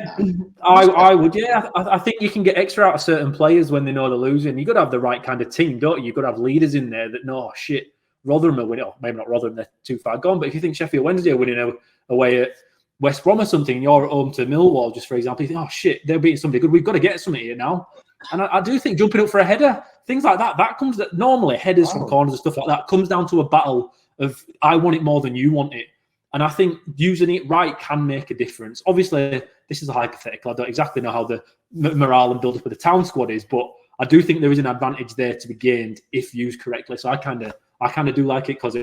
I would. Yeah, I think you can get extra out of certain players when they know they're losing. You got to have the right kind of team, don't you? You got to have leaders in there that know, oh, shit, Rotherham are winning. Oh, maybe not Rotherham; they're too far gone. But if you think Sheffield Wednesday are winning away at West Brom or something, and you're at home to Millwall, just for example, you think, oh shit, they're beating somebody good. We've got to get something here now. And I do think jumping up for a header, things like that comes normally headers from corners and stuff like that comes down to a battle of I want it more than you want it. And I think using it right can make a difference. Obviously, this is a hypothetical. I don't exactly know how the morale and build-up of the town squad is, but I do think there is an advantage there to be gained if used correctly. So I kind of do like it but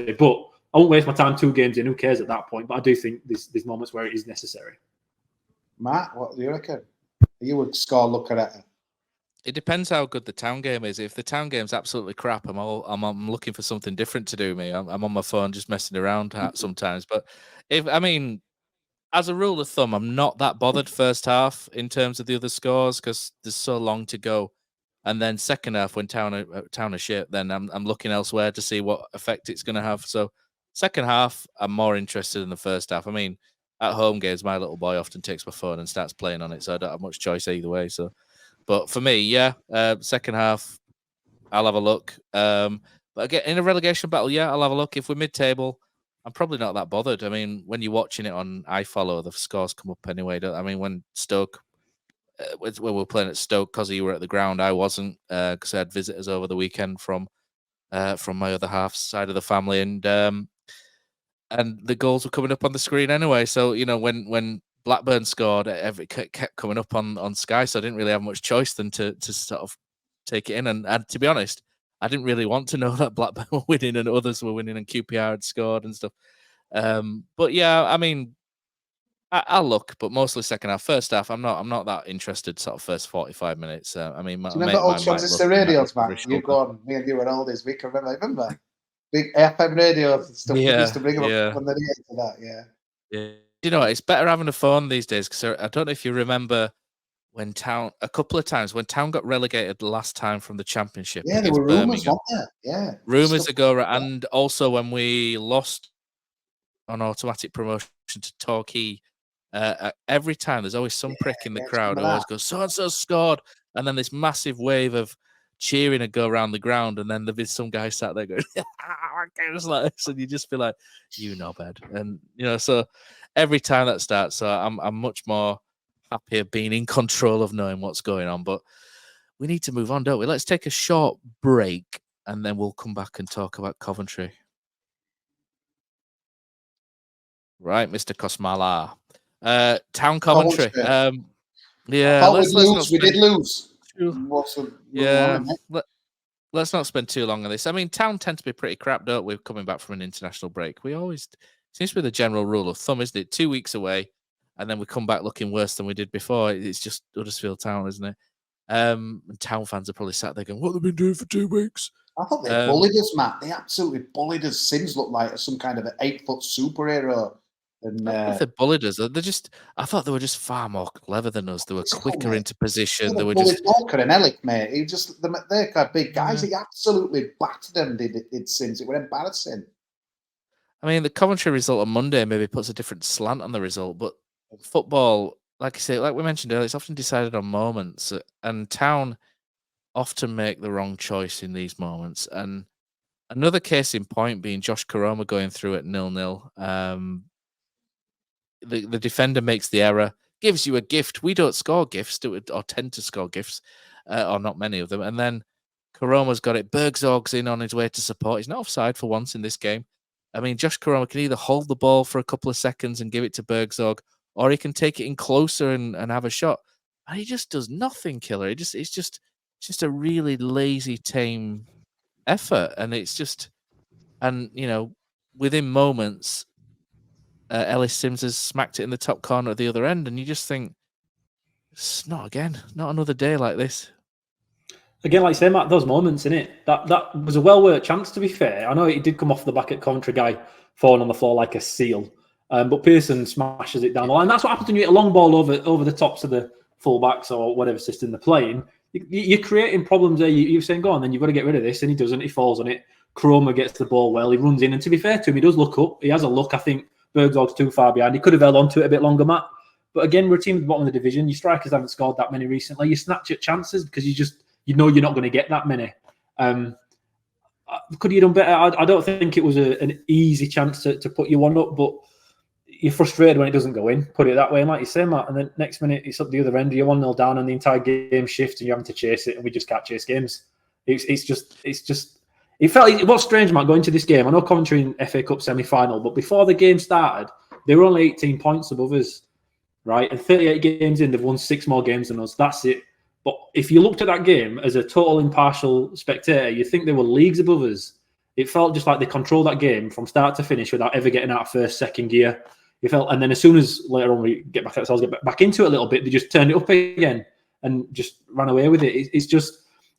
I won't waste my time 2 games in. Who cares at that point? But I do think there's moments where it is necessary. Matt, what do you reckon? Are you a score looker at it? It depends how good the town game is. If the town game's absolutely crap, I'm looking for something different to do. I'm on my phone just messing around sometimes. But as a rule of thumb, I'm not that bothered first half in terms of the other scores because there's so long to go. And then second half, when town are shit, then I'm looking elsewhere to see what effect it's going to have. So second half, I'm more interested in the first half. I mean, at home games, my little boy often takes my phone and starts playing on it, so I don't have much choice either way. So. But for me, yeah, second half, I'll have a look. But again, in a relegation battle, yeah, I'll have a look. If we're mid-table, I'm probably not that bothered. I mean, when you're watching it on iFollow, the scores come up anyway. I mean, when Stoke, when we were playing at Stoke, because you were at the ground, I wasn't, because I had visitors over the weekend from my other half side of the family, and the goals were coming up on the screen anyway. So when Blackburn scored, it kept coming up on Sky, so I didn't really have much choice than to sort of take it in. And to be honest, I didn't really want to know that Blackburn were winning and others were winning and QPR had scored and stuff. But yeah, I mean, I'll look, but mostly second half. First half, I'm not that interested. Sort of first 45 minutes. I mean, do you remember old transistor radios, man? You go on, me and you and all these. We can remember big FM radios and stuff. Yeah, we used to bring them up on the day to that. Yeah. You know, it's better having a phone these days because I don't know if you remember when a couple of times when Town got relegated the last time from the Championship. Yeah, there were rumours, weren't there? Yeah. Rumours ago, and also when we lost on automatic promotion to Torquay, every time there's always some prick in the crowd who always goes, so-and-so scored, and then this massive wave of cheering and go around the ground, and then there'll be some guy sat there going, just like this, and you just feel like, you know, bad. And so every time that starts, so I'm much more happier being in control of knowing what's going on. But we need to move on, don't we? Let's take a short break and then we'll come back and talk about Coventry. Right, Mr. Kosmala. Town Coventry. Yeah, we did lose. Yeah, let's not spend too long on this. I mean, Town tend to be pretty crap, don't we? Coming back from an international break, we always seems to be the general rule of thumb, isn't it? 2 weeks away, and then we come back looking worse than we did before. It's just Huddersfield Town, isn't it? And Town fans are probably sat there going, "What have they been doing for 2 weeks?" I thought they bullied us, Matt. They absolutely bullied us. Sims looked like some kind of an 8-foot superhero. And if they bullied us, I thought they were just far more clever than us. They were quicker into position. They were just Walker and Ellick, mate. They're quite big guys. He absolutely battered them. Did Sims? It was embarrassing. I mean, the Coventry result on Monday maybe puts a different slant on the result, but football, like I say, like we mentioned earlier, it's often decided on moments, and Town often make the wrong choice in these moments. And another case in point being Josh Koroma going through at 0-0. The defender makes the error, gives you a gift. We don't score gifts, or tend to score gifts, or not many of them. And then Koroma's got it. Bergzorg's in on his way to support. He's not offside for once in this game. I mean, Josh Koroma can either hold the ball for a couple of seconds and give it to Bergzorg, or he can take it in closer and have a shot. And he just does nothing, Killer. It's just a really lazy, tame effort. And within moments, Ellis Sims has smacked it in the top corner at the other end, and you just think, it's not again, not another day like this. Again, like you say, Matt, those moments, innit? That was a well-worked chance, to be fair. I know it did come off the back at Coventry guy falling on the floor like a seal. But Pearson smashes it down the line. That's what happens when you get a long ball over the tops of the fullbacks or whatever system they're playing. You're creating problems there. You're saying, go on, then you've got to get rid of this. And he doesn't. He falls on it. Cromer gets the ball well. He runs in. And to be fair to him, he does look up. He has a look. I think Bergdorf's too far behind. He could have held on to it a bit longer, Matt. But again, we're a team at the bottom of the division. Your strikers haven't scored that many recently. You snatch at chances because you know you're not going to get that many. Could you have done better? I don't think it was an easy chance to put you one up, but you're frustrated when it doesn't go in, put it that way. And like you say, Matt, and then next minute it's up the other end, you're 1-0 down and the entire game shifts and you're having to chase it, and we just can't chase games. It was strange, Matt, going to this game. I know Coventry in FA Cup semi-final, but before the game started, they were only 18 points above us, right? And 38 games in, they've won 6 more games than us. That's it. But if you looked at that game as a total impartial spectator, you think they were leagues above us. It felt just like they controlled that game from start to finish without ever getting out of first, second gear. And then as soon as later on we get back into it a little bit, they just turned it up again and just ran away with it.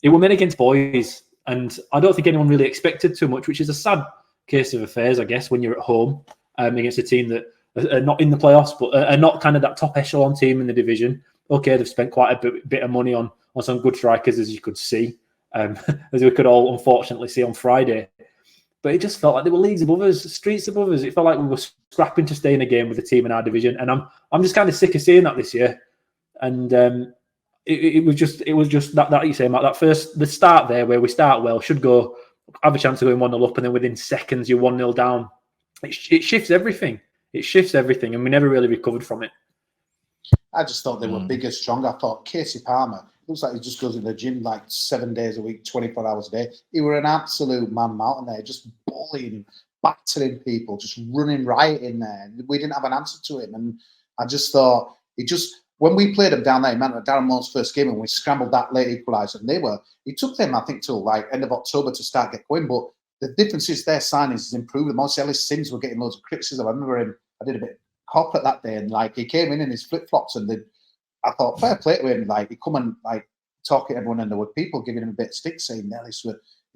It were men against boys, and I don't think anyone really expected too much, which is a sad case of affairs, I guess, when you're at home against a team that are not in the playoffs, but are not kind of that top echelon team in the division. Okay, they've spent quite a bit of money on some good strikers, as you could see, as we could all unfortunately see on Friday. But it just felt like they were leagues above us, streets above us. It felt like we were scrapping to stay in a game with a team in our division, and I'm just kind of sick of seeing that this year. And it was just that you say, Matt, the start there where we start well, should go have a chance of going 1-0 up, and then within seconds you're 1-0 down. It shifts everything. It shifts everything, and we never really recovered from it. I just thought they were bigger, stronger. I thought Kosi Palmer looks like he just goes to the gym like 7 days a week, 24 hours a day. He were an absolute man mountain there, just bullying him, battering people, just running riot in there. We didn't have an answer to him. And I just thought, when we played them down there, Darren Moore's first game, and we scrambled that late equaliser, and it took them, I think, till like end of October to start get going. But the difference is their signings has improved. Ellis Sims were getting loads of criticism. I remember him, I did a bit of corporate that day, and like he came in his flip-flops, and I thought, fair play to him. Like he come and like talking to everyone, and there were people giving him a bit of stick, saying, "Ellis,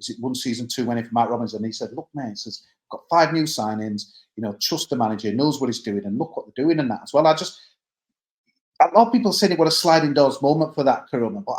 is it 1 season, 2 winning for Matt Robbins?" And he said, "Look, man, he says, got 5 new signings. You know, trust the manager, knows what he's doing, and look what they're doing and that as well." A lot of people said it was a sliding doors moment for that Corona, but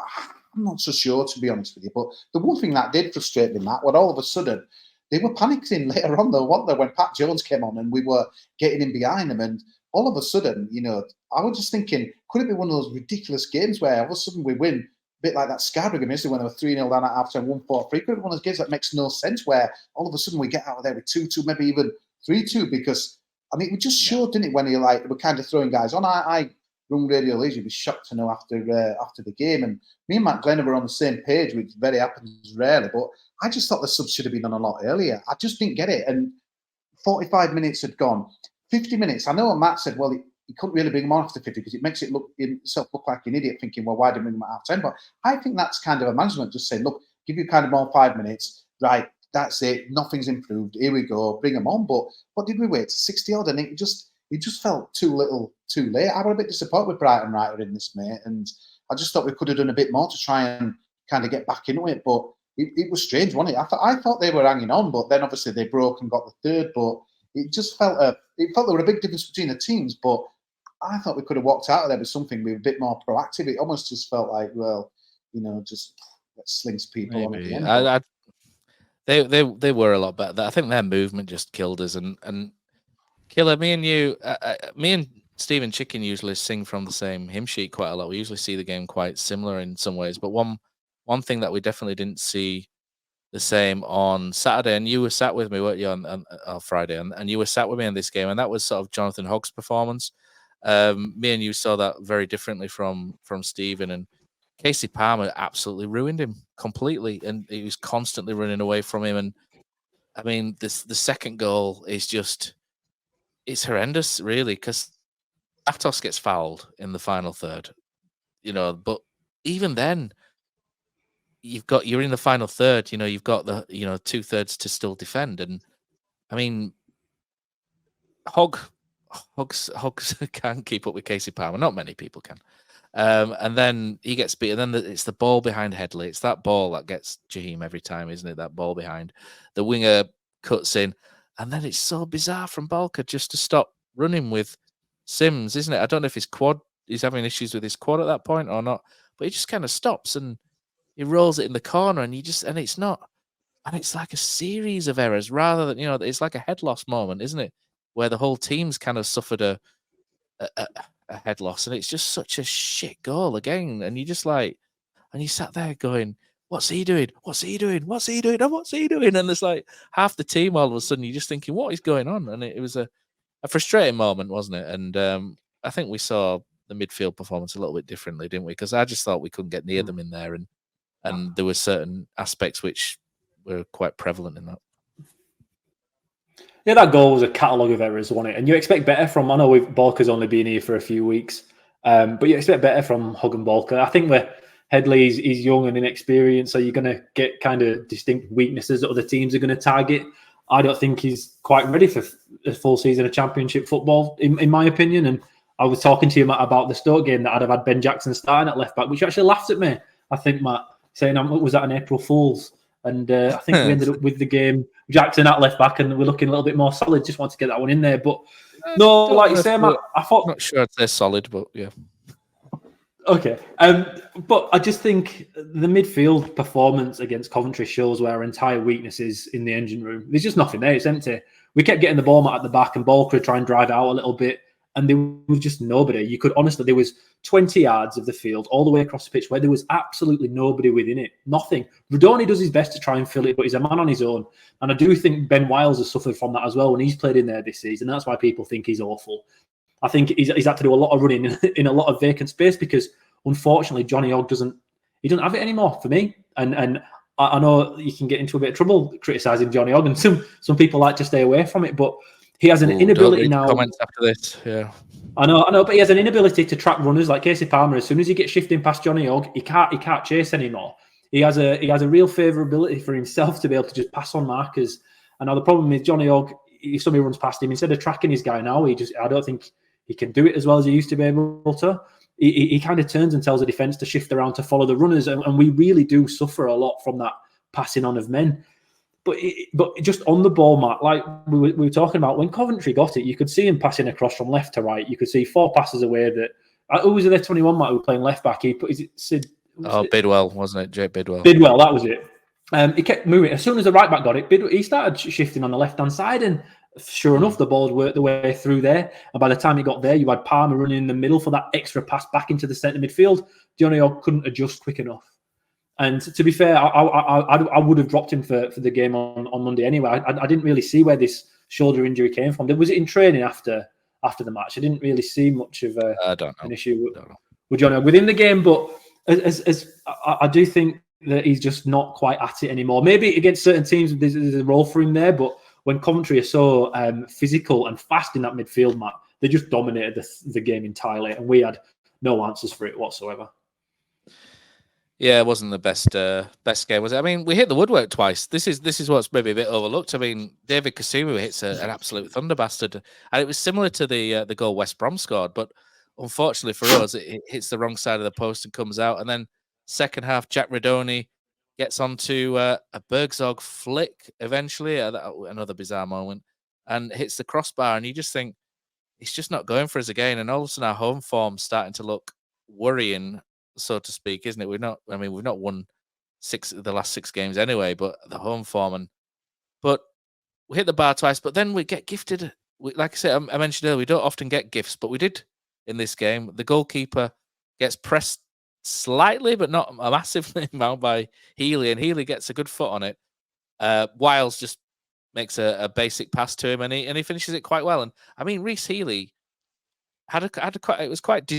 I'm not so sure, to be honest with you. But the one thing that did frustrate me, Matt, was all of a sudden they were panicking later on, though, weren't they, when Pat Jones came on and we were getting in behind them. And all of a sudden, you know, I was just thinking, could it be one of those ridiculous games where all of a sudden we win, a bit like that Scarborough game yesterday when they were 3-0 down at half-time, 1-4-3? Could it be one of those games that makes no sense where all of a sudden we get out of there with 2-2, maybe even 3-2? Because, I mean, we just showed, didn't it, when we're kind of throwing guys on. I rung Radio Leeds, you'd be shocked to know after the game. And me and Matt Glenn were on the same page, which very happens rarely, but I just thought the subs should have been done a lot earlier. I just didn't get it. And 45 minutes had gone. 50 minutes, I know Matt said, well, he couldn't really bring him on after 50 because it makes himself look like an idiot, thinking, well, why didn't we bring him at half-time? But I think that's kind of a management, just saying, look, give you kind of more 5 minutes, right, that's it, nothing's improved, here we go, bring him on. But what did we wait, 60 odd? And it just felt too little, too late. I was a bit disappointed with Brighton Writer in this, mate, and I just thought we could have done a bit more to try and kind of get back into it. But it was strange, wasn't it? I thought they were hanging on, but then obviously they broke and got the third. But it just felt there were a big difference between the teams. But I thought we could have walked out of there with something with a bit more proactive. It almost just felt like, well, you know, just let's slings people on at the end. They were a lot better. I think their movement just killed us. And Killer, me and Stephen Chicken usually sing from the same hymn sheet quite a lot. We usually see the game quite similar in some ways. But one thing that we definitely didn't see the same on Saturday, and you were sat with me, weren't you, on Friday, and you were sat with me in this game, and that was sort of Jonathan Hogg's performance. Me and you saw that very differently from Stephen, and Kosi Palmer absolutely ruined him completely, and he was constantly running away from him. And I mean, the second goal is just, it's horrendous, really, because Atos gets fouled in the final third, you know, but even then, you're in the final third, you know, you've got the, you know, 2/3 to still defend. And I mean, Hogs can't keep up with Kosi Palmer. Not many people can. And then he gets beat. And then it's the ball behind Headley. It's that ball that gets Jaheim every time, isn't it? That ball behind. The winger cuts in. And then it's so bizarre from Balker just to stop running with Sims, isn't it? I don't know if he's having issues with his quad at that point or not, but he just kind of stops and he rolls it in the corner, and it's like a series of errors rather than, it's like a head loss moment, isn't it? Where the whole team's kind of suffered a head loss, and it's just such a shit goal again. And you sat there going, what's he doing? What's he doing? What's he doing? And what's he doing? And there's like half the team all of a sudden, you're just thinking, what is going on? And it was a frustrating moment, wasn't it? And I think we saw the midfield performance a little bit differently, didn't we? Because I just thought we couldn't get near them in there, and there were certain aspects which were quite prevalent in that. Yeah, that goal was a catalogue of errors, wasn't it? And you expect better from, I know Balker's only been here for a few weeks, but you expect better from Hogg and Balker. I think Headley's young and inexperienced, so you're going to get kind of distinct weaknesses that other teams are going to target. I don't think he's quite ready for a full season of Championship football, in my opinion. And I was talking to you, Matt, about the Stoke game that I'd have had Ben Jackson starting at left back, which you actually laughed at me, I think, Matt, saying was that an April Fool's? And I think we ended up with the game Jackson at left back, and we're looking a little bit more solid. Just want to get that one in there. But no, like you say, Matt, I thought... I'm not sure if they're solid, but yeah. Okay. But I just think the midfield performance against Coventry shows where our entire weakness is in the engine room. There's just nothing there. It's empty. We kept getting the ball, Matt, at the back, and Balker would try and drive it out a little bit, and there was just nobody. You could honestly, there was 20 yards of the field all the way across the pitch where there was absolutely nobody within it. Nothing. Rodoni does his best to try and fill it, but he's a man on his own. And I do think Ben Wiles has suffered from that as well when he's played in there this season. That's why people think he's awful. I think he's had to do a lot of running in a lot of vacant space because, unfortunately, Jonny Hogg doesn't have it anymore for me. And I know you can get into a bit of trouble criticising Jonny Hogg, and some people like to stay away from it, but he has an inability now. Comments after this, yeah. I know, but he has an inability to track runners like Kosi Palmer. As soon as he gets shifting past Jonny Hogg, he can't chase anymore. He has a real favourability for himself to be able to just pass on markers. And now the problem is Jonny Hogg, if somebody runs past him, instead of tracking his guy now, I don't think he can do it as well as he used to be able to. He kind of turns and tells the defence to shift around to follow the runners, and we really do suffer a lot from that passing on of men. But just on the ball, Matt, like we were talking about, when Coventry got it, you could see him passing across from left to right. You could see 4 passes away that... Who was there, 21, Matt, who was playing left back? Bidwell, wasn't it? Jake Bidwell. Bidwell, that was it. He kept moving. As soon as the right back got it, he started shifting on the left-hand side, and sure enough, the ball worked the way through there. And by the time he got there, you had Palmer running in the middle for that extra pass back into the centre midfield. Jonny Hogg couldn't adjust quick enough. And to be fair, I would have dropped him for the game on Monday anyway. I didn't really see where this shoulder injury came from. Was it in training after the match? I didn't really see much of an issue with Jonny Hogg within the game. But as I do think that he's just not quite at it anymore. Maybe against certain teams, there's a role for him there. But when Coventry are so physical and fast in that midfield, Matt, they just dominated the game entirely, and we had no answers for it whatsoever. Yeah, it wasn't the best game, was it? I mean, we hit the woodwork twice. This is what's maybe a bit overlooked. I mean, David Kasumu hits an absolute thunder bastard, and it was similar to the goal West Brom scored, but unfortunately for us, it hits the wrong side of the post and comes out. And then second half, Jack Rodoni gets onto a Bergzog flick eventually, another bizarre moment, and hits the crossbar, and you just think it's just not going for us again. And all of a sudden, our home form's starting to look worrying, so to speak, isn't it? We've not won the last 6 games anyway, but the home form, but we hit the bar twice, but then we get gifted. Like I said, I mentioned earlier, we don't often get gifts, but we did in this game. The goalkeeper gets pressed slightly, but not a massive amount by Healy, and Healy gets a good foot on it. Wiles just makes a basic pass to him, and he finishes it quite well. And I mean, Reece Healy it was quite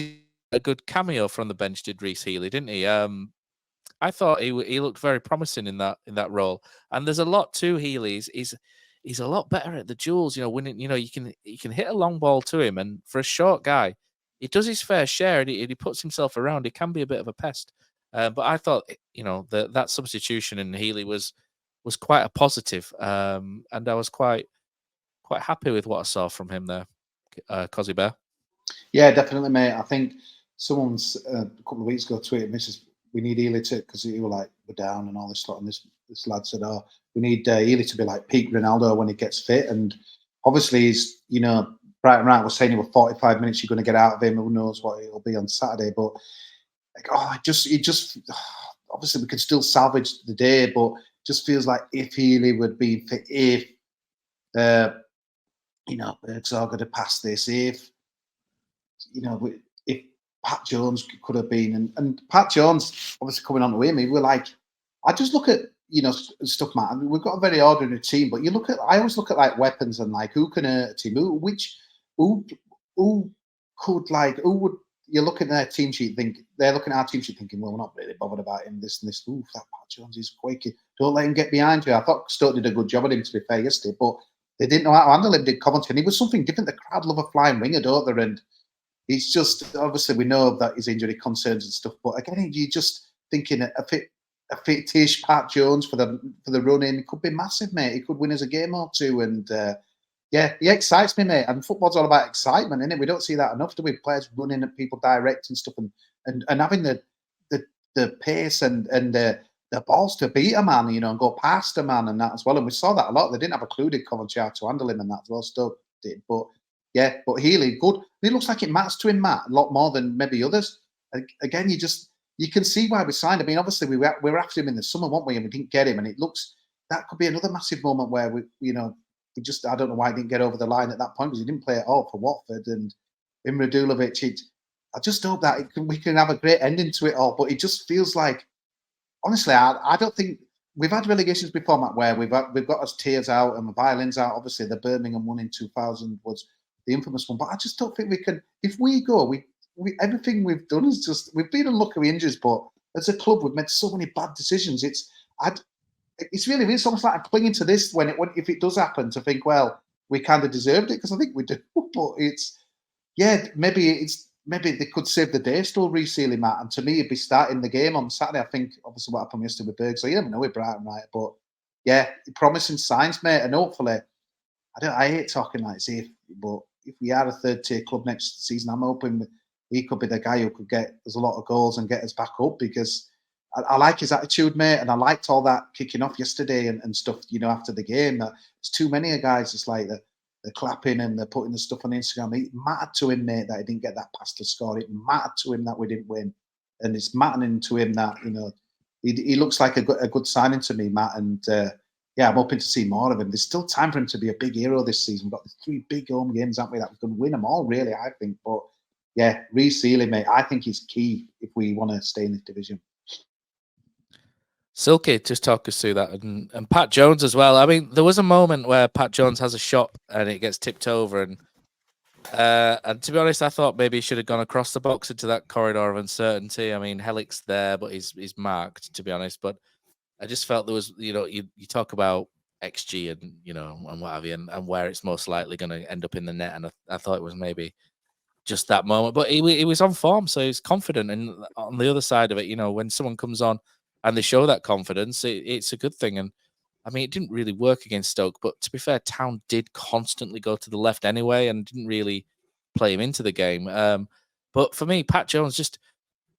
a good cameo from the bench, did Reece Healy, didn't he? I thought he looked very promising in that role. And there's a lot to Healy. He's a lot better at the duels. Winning. You can hit a long ball to him, and for a short guy, he does his fair share, and he puts himself around. He can be a bit of a pest. But I thought that substitution in Healy was quite a positive, and I was quite happy with what I saw from him there, Kosi Bear. Yeah, definitely, mate. I think someone's a couple of weeks ago tweeted, we need Healy to, because he were like, we're down and all this stuff. And this lad said, we need Healy to be like peak Ronaldo when he gets fit. And obviously he's, Brighton Wright was saying, 45 minutes you're going to get out of him. Who knows what it'll be on Saturday? But it just obviously we could still salvage the day, but it just feels like if Healy would be fit, if Bergsorg had passed this, if Pat Jones could have been, and Pat Jones obviously coming on to him, we were like, I just look at stuff, Matt. I mean, we've got a very ordinary team, but I always look at like weapons and like who can hurt a team, who would. You're looking at their team sheet, they're looking at our team sheet thinking, well, we're not really bothered about him, this and this. Ooh, that Pat Jones is quaky. Don't let him get behind you. I thought Stoke did a good job at him, to be fair, yesterday, but they didn't know how to handle him, did Coventry. And he was something different. The crowd love a flying winger, don't they? And it's just, obviously, we know that his injury concerns and stuff, but again, you're just thinking a fit-ish Pat Jones for the run-in could be massive, mate. He could win us a game or two, and he excites me, mate. And football's all about excitement, isn't it? We don't see that enough, do we? Players running at people direct and stuff, and having the pace and the balls to beat a man, and go past a man and that as well. And we saw that a lot. They didn't have a clue, did Coventry, how to handle him and that as well. Stoke did, but Healy, good. It looks like it matters to him, Matt, a lot more than maybe others. Again, you can see why we signed. I mean, obviously we were after him in the summer, weren't we? And we didn't get him, and it looks that could be another massive moment where I don't know why he didn't get over the line at that point, because he didn't play at all for Watford. And Imre Dulovic, I just hope that we can have a great ending to it all. But it just feels like, honestly, I don't think we've had relegations before, Matt, where we've got us tears out and the violins out. Obviously, the Birmingham one in 2000 was the infamous one, but I just don't think we can. If we go, everything we've done is just, we've been unlucky with injuries, but as a club, we've made so many bad decisions. It's almost like I'm clinging to this if it does happen, to think, well, we kind of deserved it, because I think we do. But maybe they could save the day still, re-sealing Matt. And to me, it'd be starting the game on Saturday. I think obviously what happened yesterday with Berg, so you never know with Brighton, right? But promising signs, mate, and hopefully, I hate talking like this, but if we are a third-tier club next season, I'm hoping he could be the guy who could get us a lot of goals and get us back up, because I like his attitude, mate, and I liked all that kicking off yesterday and stuff, after the game. That there's too many guys just like they're clapping and they're putting the stuff on Instagram. It mattered to him, mate, that he didn't get that pass to score. It mattered to him that we didn't win, and it's mattering to him that he looks like a good signing to me, Matt. And I'm hoping to see more of him. There's still time for him to be a big hero this season. We've got the 3 big home games, haven't we? That we're going to win them all, really, I think. But re-sealing, mate, I think he's key if we want to stay in this division. Silky, just talk us through that, and Pat Jones as well. I mean, there was a moment where Pat Jones has a shot and it gets tipped over, and to be honest, I thought maybe he should have gone across the box into that corridor of uncertainty. I mean, Hellick's there, but he's marked, to be honest. But I just felt there was, you talk about XG and and what have you, and where it's most likely going to end up in the net, and I thought it was maybe just that moment. But he was on form, so he's confident. And on the other side of it, when someone comes on and they show that confidence, it's a good thing. And I mean, it didn't really work against Stoke, but to be fair, Town did constantly go to the left anyway and didn't really play him into the game. But for me, Pat Jones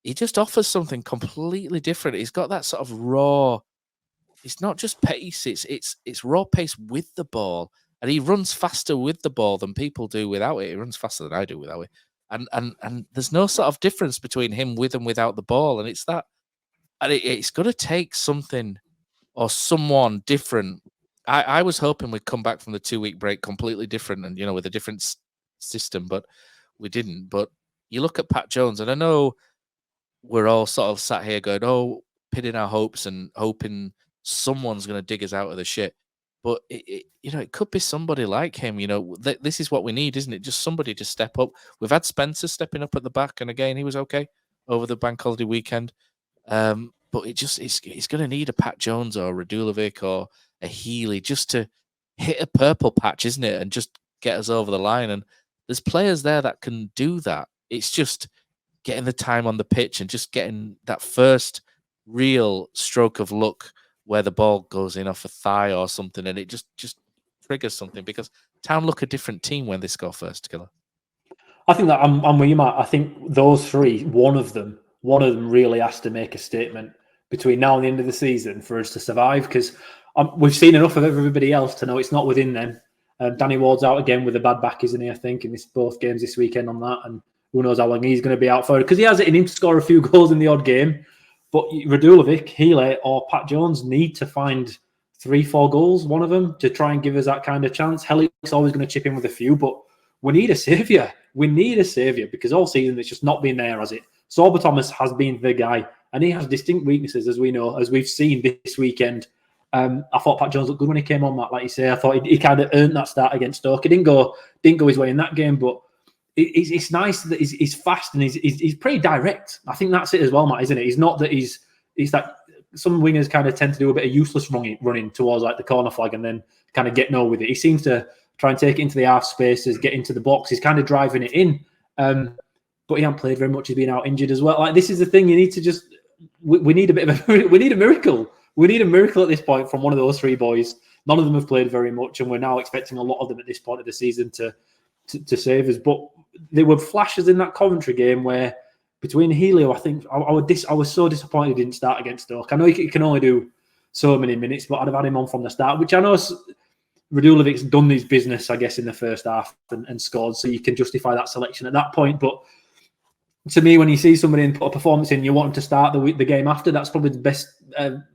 he just offers something completely different. He's got that sort of raw. It's not just pace; it's raw pace with the ball, and he runs faster with the ball than people do without it. He runs faster than I do without it, and there's no sort of difference between him with and without the ball, and it's that. And it's going to take something or someone different. I was hoping we'd come back from the 2-week break completely different and, with a different system, but we didn't. But you look at Pat Jones, and I know we're all sort of sat here going, pinning our hopes and hoping someone's going to dig us out of the shit. But, it could be somebody like him. This is what we need, isn't it? Just somebody to step up. We've had Spencer stepping up at the back, and again, he was okay over the bank holiday weekend. But it's going to need a Pat Jones or a Radulovic or a Healy just to hit a purple patch, isn't it? And just get us over the line. And there's players there that can do that. It's just getting the time on the pitch and just getting that first real stroke of luck where the ball goes in off a thigh or something, and it just triggers something, because Town look a different team when they score first, Killer. I think that I'm with you, Matt. I think those 3, one of them really has to make a statement between now and the end of the season for us to survive, because we've seen enough of everybody else to know it's not within them. Danny Ward's out again with a bad back, isn't he? I think in both games this weekend on that, and who knows how long he's going to be out for, because he has it in him to score a few goals in the odd game. But Radulovic, Healy, or Pat Jones need to find 3-4 goals, one of them, to try and give us that kind of chance. Hellick's always going to chip in with a few, but we need a saviour. We need a saviour, because all season it's just not been there, has it? Sorba Thomas has been the guy, and he has distinct weaknesses, as we know, as we've seen this weekend. I thought Pat Jones looked good when he came on, Matt, like you say. I thought he kind of earned that start against Stoke. He didn't go his way in that game, but it's nice that he's fast and he's pretty direct. I think that's it as well, Matt, isn't it? He's not that he's that some wingers kind of tend to do a bit of useless running towards like the corner flag and then kind of get nowhere with it. He seems to try and take it into the half spaces, get into the box. He's kind of driving it in, but he hasn't played very much. He's been out injured as well. Like, this is the thing. You need to just we need a bit of we need a miracle. We need a miracle at this point from one of those three boys. None of them have played very much, and we're now expecting a lot of them at this point of the season to save us. But there were flashes in that Coventry game where between Helio, I think I was so disappointed he didn't start against Stoke. I know he can only do so many minutes, but I'd have had him on from the start, which I know Radulevic's done his business, I guess, in the first half and scored, so you can justify that selection at that point. But to me, when you see somebody put a performance in, you want them to start the game after. That's probably the best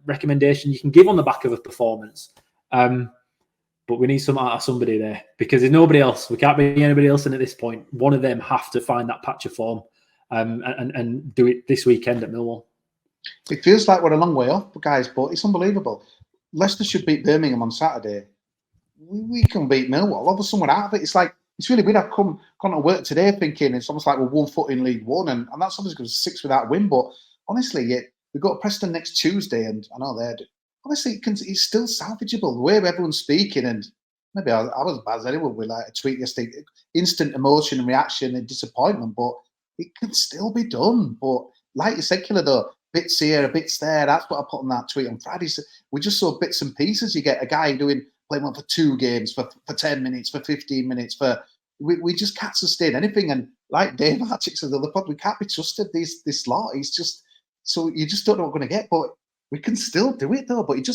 recommendation you can give on the back of a performance. But we need somebody there, because there's nobody else. We can't bring anybody else in at this point. One of them have to find that patch of form and do it this weekend at Millwall. It feels like we're a long way off, guys, but it's unbelievable. Leicester should beat Birmingham on Saturday. We can beat Millwall. All of a sudden, we're out of it. It's like, it's really weird. I've come to work today thinking it's almost like we're 1 foot in League One, and that's obviously because 6 without win. But honestly, we've got Preston next Tuesday, and I know honestly, it's still salvageable. The way everyone's speaking, and maybe I was bad as anyone with like a tweet yesterday, instant emotion and reaction and disappointment, but it can still be done. But like you said, Killer, though, bits here, bits there. That's what I put on that tweet on Friday. So we just saw bits and pieces. You get a guy playing one for 2 games, for 10 minutes, for 15 minutes, we just can't sustain anything. And like Dave Archik said, the pod, we can't be trusted. This lot, it's just, so you just don't know what we're going to get. But we can still do it though. But it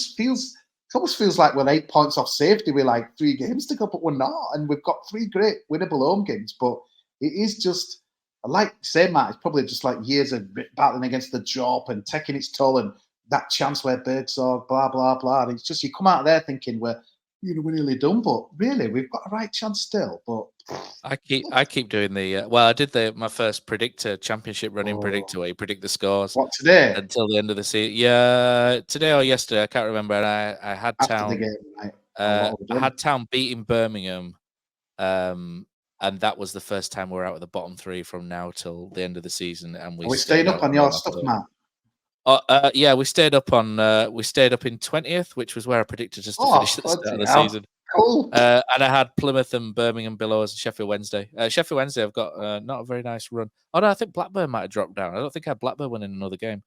almost feels like we're 8 points off safety with like 3 games to go, but we're not. And we've got 3 great winnable home games. But it is just, I like saying, Matt, it's probably just like years of battling against the drop and taking its toll, and that chance where Bergsorg, blah, blah, blah. And it's just, you come out of there thinking we're nearly done, but really we've got a right chance still. But I keep doing the I did my first championship running predictor, where you predict the scores. What, today? Until the end of the season. Yeah, today or yesterday, I can't remember. And I had After Town. the game, right? I had Town beating Birmingham, and that was the first time we're out of the bottom 3 from now till the end of the season. And we stayed up on your stuff, Matt. Yeah, we stayed up in 20th, which was where I predicted us to finish at the start of the season. Cool. And I had Plymouth and Birmingham below us, and Sheffield Wednesday. Sheffield Wednesday, I've got not a very nice run. Oh no, I think Blackburn might have dropped down. I don't think I had Blackburn winning another game.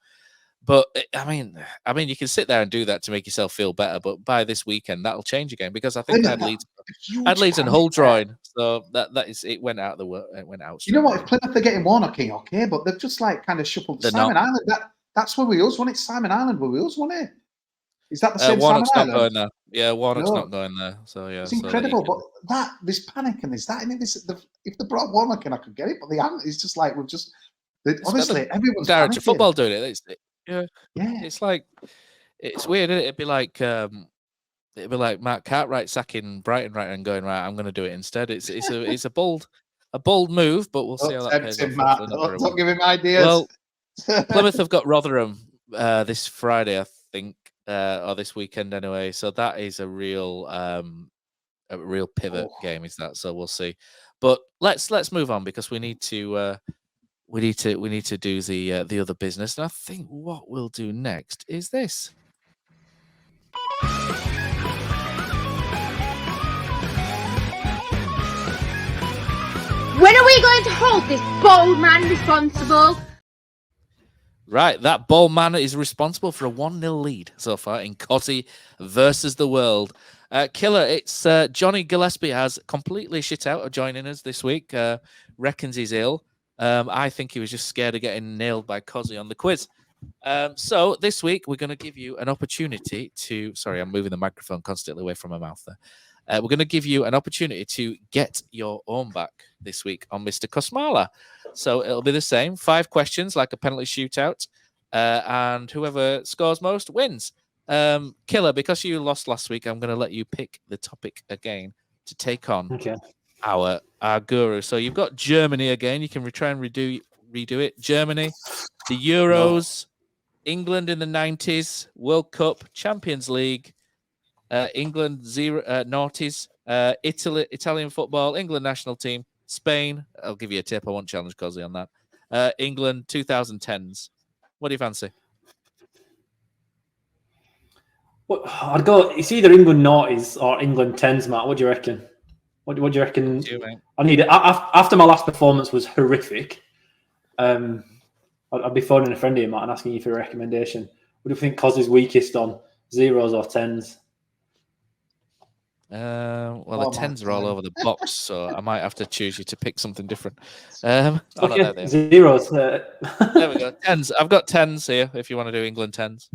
But I mean, you can sit there and do that to make yourself feel better. But by this weekend, that'll change again, because I think I had Leeds and Hull drawing, so it went out It went out. You know what? If Plymouth are getting Warnock King, okay, but they've just like kind of shuffled Simon Island. That's where we always want it. Simon Island, where we always want it. Is that the same Warnock's Simon not Island? going there. Yeah, Warnock's not going there. So yeah, it's incredible. But this panic and this, if they brought Warnock in, I could get it. But the it's just like honestly, everyone's director panicking. Football doing it. It's like, it's weird, isn't it? It'd be like Mark Cartwright sacking Brighton right and going, right, I'm going to do it instead. It's a bold move, but we'll see how that pays off. Don't give him ideas. Well, Plymouth have got Rotherham this Friday, I think, or this weekend anyway. So that is a real pivot game, is that? So we'll see. But let's move on, because we need to do the other business. And I think what we'll do next is this. When are we going to hold this bold man responsible? Right, that bold man is responsible for a 1-0 lead so far in Kosi versus the World. Killer, it's Jonny Gillespie has completely shit out of joining us this week. Reckons he's ill. I think he was just scared of getting nailed by Kosi on the quiz. So this week, we're going to give you an opportunity to... Sorry, I'm moving the microphone constantly away from my mouth We're going to give you an opportunity to get your own back this week on Mr. Kosmala. So it'll be the same, 5 questions like a penalty shootout, and whoever scores most wins. Killer, because you lost last week, I'm going to let you pick the topic again to take on our guru. So you've got Germany again. You can try and redo it. Germany, the Euros, England in the 90s, World Cup, Champions League, England noughties, Italian football, England national team, Spain. I'll give you a tip. I won't challenge Kosi on that. England 2010s. What do you fancy? Well, I'd go. It's either England noughties or England tens, Matt. What do you reckon? What do you reckon? I need it. After my last performance was horrific. I'd be phoning a friend here, Matt, and asking you for a recommendation. What do you think Kosi's weakest on? 0s or 10s? Well, the 10s are all over the box, so I might have to choose you to pick something different. Okay, 0s. There we go. 10s. I've got 10s here if you want to do England 10s.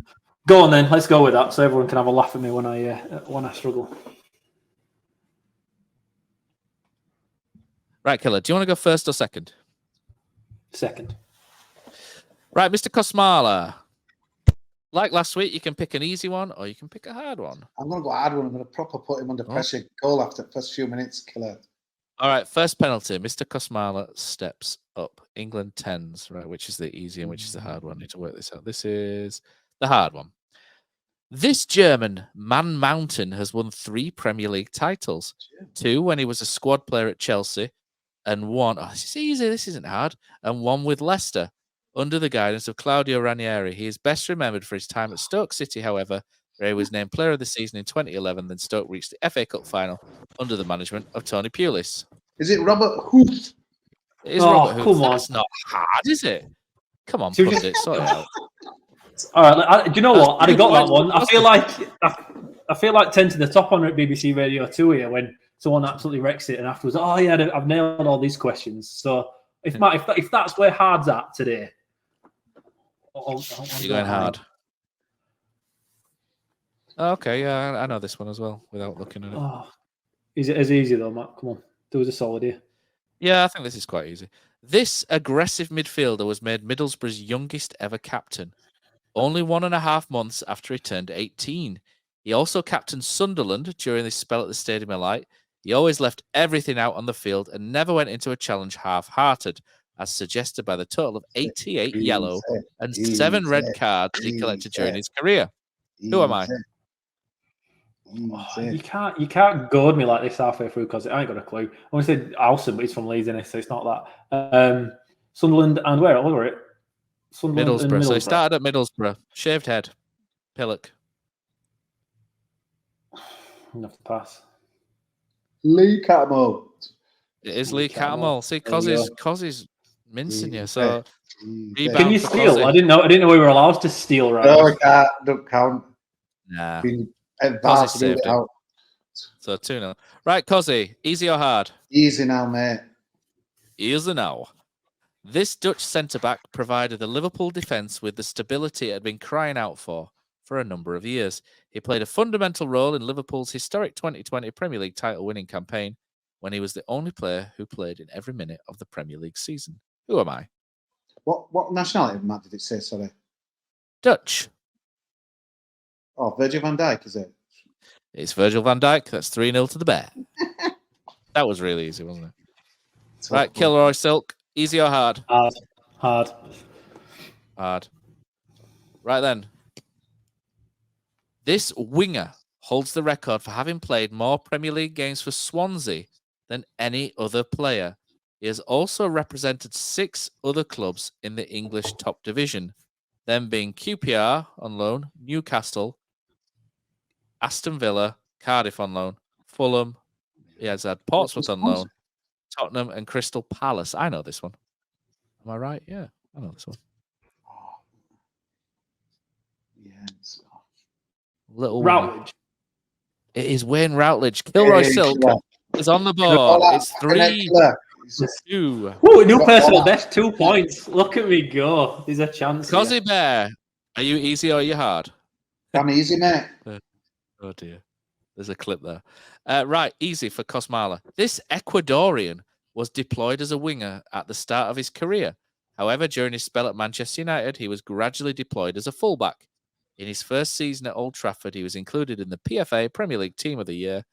Go on then. Let's go with that so everyone can have a laugh at me when I struggle. Right, Killer. Do you want to go first or second? Second. Right, Mr. Kosmala. Like last week, you can pick an easy one or you can pick a hard one. I'm going to go hard one. I'm going to proper put him under pressure. Goal after the first few minutes, Killer. All right, first penalty. Mr. Kosmala steps up. England 10s, right, which is the easy and which is the hard one. I need to work this out. This is the hard one. This German, Man Mountain, has won 3 Premier League titles. 2 when he was a squad player at Chelsea, and 1, this is easy, this isn't hard, and 1 with Leicester. Under the guidance of Claudio Ranieri, he is best remembered for his time at Stoke City, however, where he was named Player of the Season in 2011, then Stoke reached the FA Cup final under the management of Tony Pulis. Is it Robert Huth? It is Robert Huth. Come on. That's not hard, is it? Come on, pundit, sort it out. All right, do you know what? I'd have got that one. I feel like 10 to the top on BBC Radio 2 here when someone absolutely wrecks it and afterwards, I've nailed all these questions. So if that's where hard's at today, you're going hard. Okay, yeah, I know this one as well without looking at it. Is it as easy though, Matt? Come on, do us a solid here. Yeah, I think this is quite easy. This aggressive midfielder was made Middlesbrough's youngest ever captain, only 1.5 months after he turned 18. He also captained Sunderland during this spell at the Stadium of Light. He always left everything out on the field and never went into a challenge half-hearted, as suggested by the total of 88 yellow and 7 red cards he collected during his career. Who am I? You can't goad me like this halfway through because I ain't got a clue. I want to say Alson, but he's from Leeds, isn't he? So it's not that. Sunderland and where? What were it? Middlesbrough. So he started at Middlesbrough. Shaved head. Pillock. Enough to pass. Lee Catmull. It is Lee Catmull. See, Kossi's mincing you. So can you steal? Kosi. I didn't know we were allowed to steal. Right? No, don't count. Nah. Kosi saved it. So 2-0. Right, Kosi. Easy or hard? Easy now, mate. Easy now. This Dutch centre-back provided the Liverpool defence with the stability it had been crying out for a number of years. He played a fundamental role in Liverpool's historic 2020 Premier League title-winning campaign when he was the only player who played in every minute of the Premier League season. Who am I? What nationality, Matt, did it say, sorry? Dutch. Oh, Virgil van Dijk, is it? It's Virgil van Dijk. That's 3-0 to the Bear. That was really easy, wasn't it? Right, Kilroy Silk. Easy or hard? Hard. Right then. This winger holds the record for having played more Premier League games for Swansea than any other player. He has also represented 6 other clubs in the English top division, them being QPR on loan, Newcastle, Aston Villa, Cardiff on loan, Fulham. He has had Portsmouth on loan, Tottenham and Crystal Palace. I know this one. Am I right? Yeah, I know this one. Yes. Little Routledge. It is Wayne Routledge. Kilroy Silk is on the board. It's 3-2. Ooh, new personal best, 2 points. Look at me go. There's a chance. Kosi Bear, are you easy or are you hard? I'm easy, mate. Oh dear. There's a clip there. Right, easy for Kosmala. This Ecuadorian was deployed as a winger at the start of his career. However, during his spell at Manchester United, he was gradually deployed as a fullback. In his first season at Old Trafford, he was included in the PFA Premier League Team of the Year.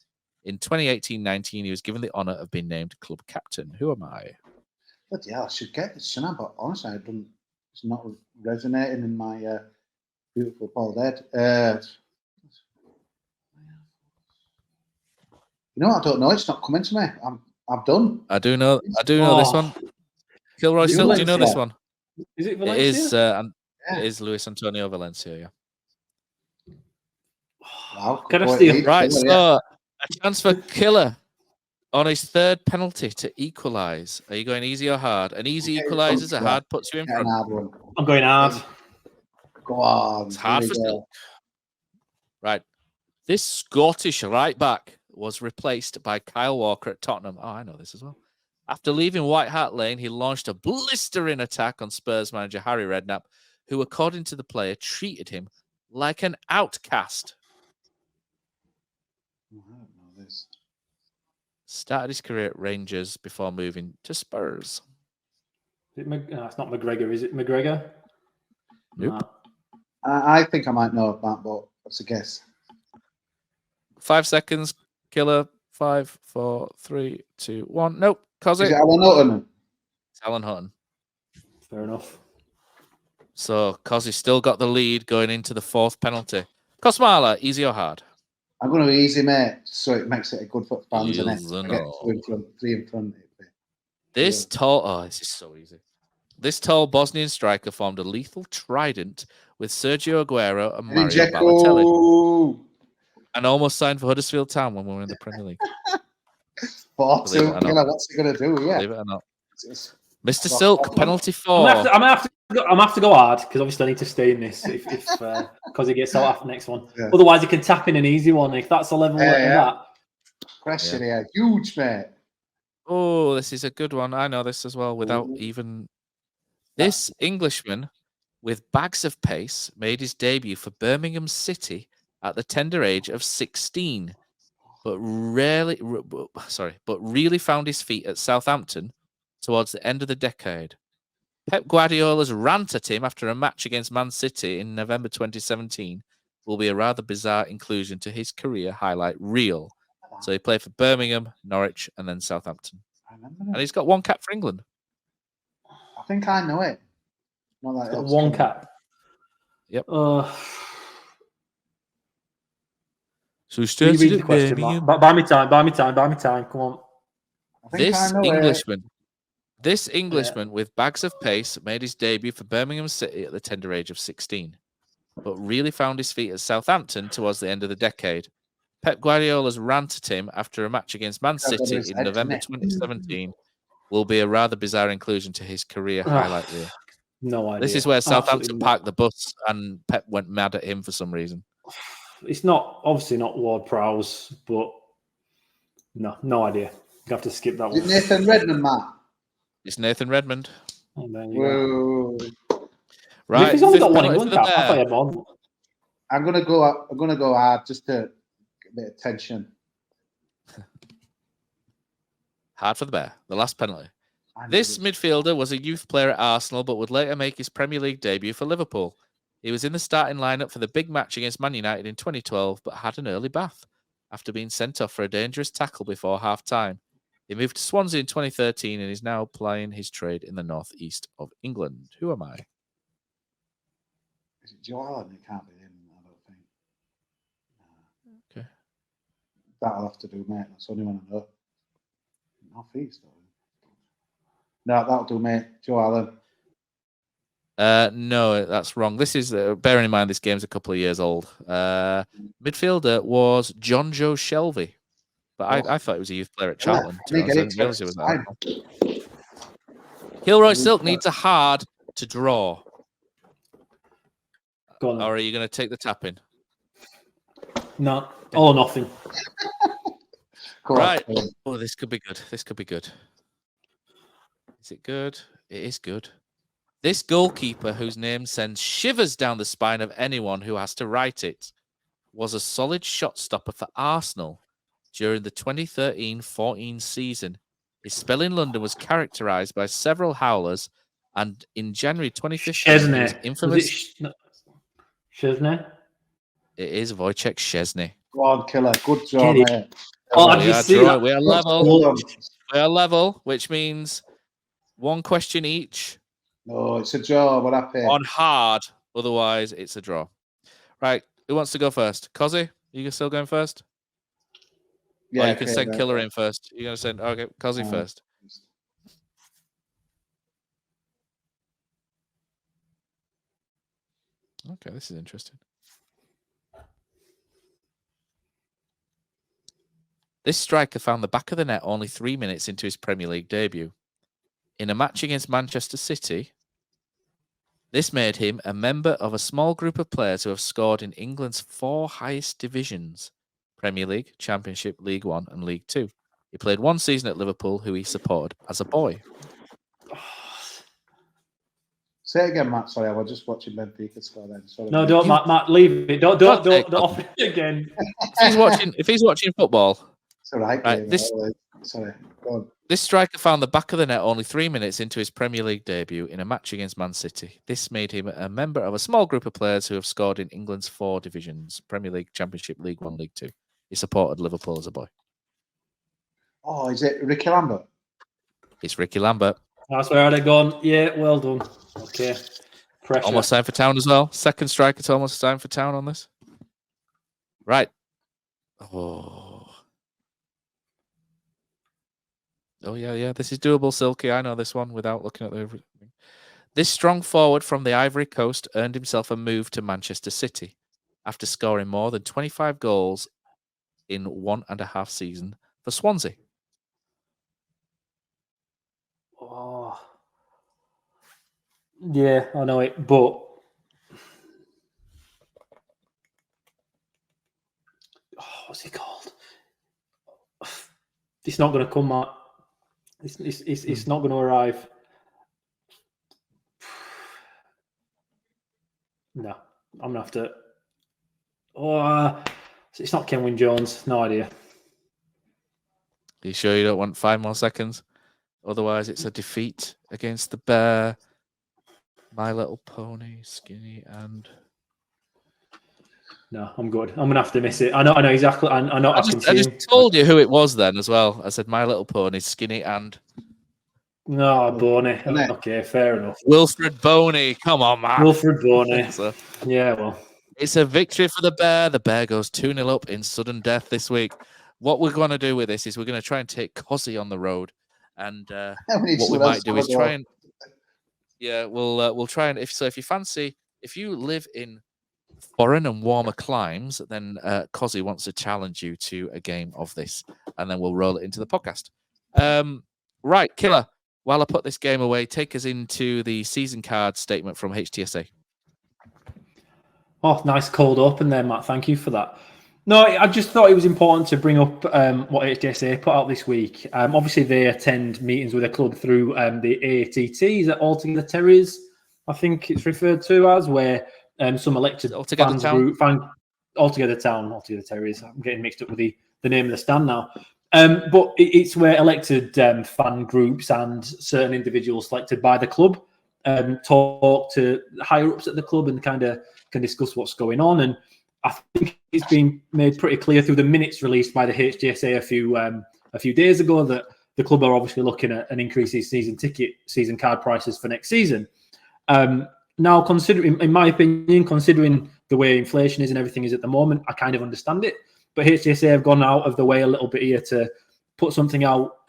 In 2018-19, he was given the honour of being named club captain. Who am I? But yeah, I should get this, shouldn't I? But honestly, it's not resonating in my beautiful bald head. You know, I don't know. It's not coming to me. I'm done. I do know this one. Kilroy Silk, do you know this one? Is it Valencia? It is Luis Antonio Valencia, yeah. Wow. Can I steal? Right, so a chance for Killer on his third penalty to equalise. Are you going easy or hard? An easy equalises, a hard puts you in front. I'm going hard. Go on. It's hard for Silk. Right. This Scottish right back was replaced by Kyle Walker at Tottenham. Oh, I know this as well. After leaving White Hart Lane, he launched a blistering attack on Spurs manager Harry Redknapp, who, according to the player, treated him like an outcast. I don't know this. Started his career at Rangers before moving to Spurs. It's not McGregor, is it McGregor? Nope. I think I might know that, but it's a guess. 5 seconds. Killer. 5, 4, 3, 2, 1. Nope. Is it Alan Hutton? It's Alan Hutton. Fair enough. So Cossy's still got the lead going into the fourth penalty. Kosmala, easy or hard? I'm going to be easy, mate, so it makes it a good foot fans and Yes, I get three in front. This is so easy. This tall Bosnian striker formed a lethal trident with Sergio Aguero and Mario Balotelli, and almost signed for Huddersfield Town when we were in the Premier League. 4-2, Killer, what's he going to do? Yeah. Believe it or not. Mr. Silk, penalty 4. I'm gonna have to go hard because obviously I need to stay in this if because he gets out after the next one. Yeah. Otherwise, he can tap in an easy one if that's a level like that. Pressure here, huge, mate. Oh, this is a good one. I know this as well. Without even this Englishman with bags of pace made his debut for Birmingham City at the tender age of 16, but really found his feet at Southampton towards the end of the decade. Pep Guardiola's rant at him after a match against Man City in November 2017 will be a rather bizarre inclusion to his career highlight reel. So he played for Birmingham, Norwich, and then Southampton. And he's got one cap for England. I think I know it. Not that one cap. Yep. So he started at Birmingham. Buy me time. Come on. This Englishman with bags of pace made his debut for Birmingham City at the tender age of 16, but really found his feet at Southampton towards the end of the decade. Pep Guardiola's rant at him after a match against Man City in November 2017 will be a rather bizarre inclusion to his career highlight reel. No idea. This is where Southampton parked the bus and Pep went mad at him for some reason. It's obviously not Ward Prowse, but no idea. You have to skip that one. Is it Nathan Redmond, Matt? It's Nathan Redmond. Oh, there you go. Right. He's only got one England cap. I thought he had one. I'm gonna go hard just to get a bit of tension. Hard for the Bear. The last penalty. This midfielder was a youth player at Arsenal, but would later make his Premier League debut for Liverpool. He was in the starting lineup for the big match against Man United in 2012, but had an early bath after being sent off for a dangerous tackle before half-time. He moved to Swansea in 2013 and is now plying his trade in the northeast of England. Who am I? Is it Joe Allen? It can't be him, I don't think. Okay. That'll have to do, mate. That's the only one I know. Northeast, though. No, that'll do, mate. Joe Allen. No, that's wrong. This is, bearing in mind this game's a couple of years old. Midfielder was John Joe Shelvey. But I thought he was a youth player at Charlton. Kilroy Silk needs a hard to draw. Go on, or are you going to take the tapping? No, all or nothing. Right. Oh, this could be good. This could be good. Is it good? It is good. This goalkeeper, whose name sends shivers down the spine of anyone who has to write it, was a solid shot stopper for Arsenal during the 2013-14 season. His spell in London was characterised by several howlers, and in January 2015, he was infamous. Szczesny? It is Wojciech Szczesny. Go on, Killer. Good job, mate. Oh, did you see that? We are level. We are level, which means one question each. No, it's a draw. What happened? On hard. Otherwise, it's a draw. Right. Who wants to go first? Kosi, you still going first? Yeah, you can send Killer in first. You're going to send, okay, Kosi first. Okay, this is interesting. This striker found the back of the net only 3 minutes into his Premier League debut. In a match against Manchester City, this made him a member of a small group of players who have scored in England's 4 highest divisions: Premier League, Championship, League One and League Two. He played 1 season at Liverpool, who he supported as a boy. Say it again, Matt. Sorry, I was just watching Benfica score then. Sorry. No, don't, Matt, leave it. Don't off it again. If he's watching football. It's all right. Sorry, go on. This striker found the back of the net only 3 minutes into his Premier League debut in a match against Man City. This made him a member of a small group of players who have scored in England's 4 divisions: Premier League, Championship, League One, League Two. He supported Liverpool as a boy. Oh, is it Ricky Lambert? It's Ricky Lambert. That's where I'd have gone. Yeah, well done. Okay. Pressure. Almost time for Town as well. Second striker to almost time for Town on this. Right. Oh, yeah. This is doable, Silky. I know this one without looking at everything. This strong forward from the Ivory Coast earned himself a move to Manchester City after scoring more than 25 goals in 1.5 seasons for Swansea. Oh. Yeah, I know it, but what's he called? It's not going to come, Matt. It's not going to arrive. No, I'm going to have to. Oh, it's not Kenwyne Jones. No idea. Are you sure you don't want 5 more seconds? Otherwise, it's a defeat against the Bear. My Little Pony, Skinny, and... No, I'm good. I'm going to have to miss it. I know exactly. I just told you who it was then as well. I said My Little Pony, Skinny, and... No, Boney. Okay, fair enough. Wilfred Boney. Come on, man. Wilfred Boney. Yeah, well. It's a victory for the Bear. The Bear goes 2-0 up in sudden death this week. What we're going to do with this is we're going to try and take Kosi on the road. And what we might do is try and... Yeah, we'll try and... If you fancy... If you live in foreign and warmer climes, then Kosi wants to challenge you to a game of this. And then we'll roll it into the podcast. Right, Killer. While I put this game away, take us into the season card statement from HTSA. Oh, nice cold open there, Matt. Thank you for that. No, I just thought it was important to bring up what HTSA put out this week. Obviously, they attend meetings with a club through the AATT, that Altogether Terriers, I think it's referred to as, where some elected fans group, Altogether Terriers. I'm getting mixed up with the name of the stand now. But it's where elected fan groups and certain individuals selected by the club talk to higher ups at the club and kind of can discuss what's going on. And I think it's been made pretty clear through the minutes released by the HGSA a few days ago that the club are obviously looking at an increase in season card prices for next season. Now, considering, in my opinion, considering the way inflation is and everything is at the moment, I kind of understand it. But HGSA have gone out of the way a little bit here to put something out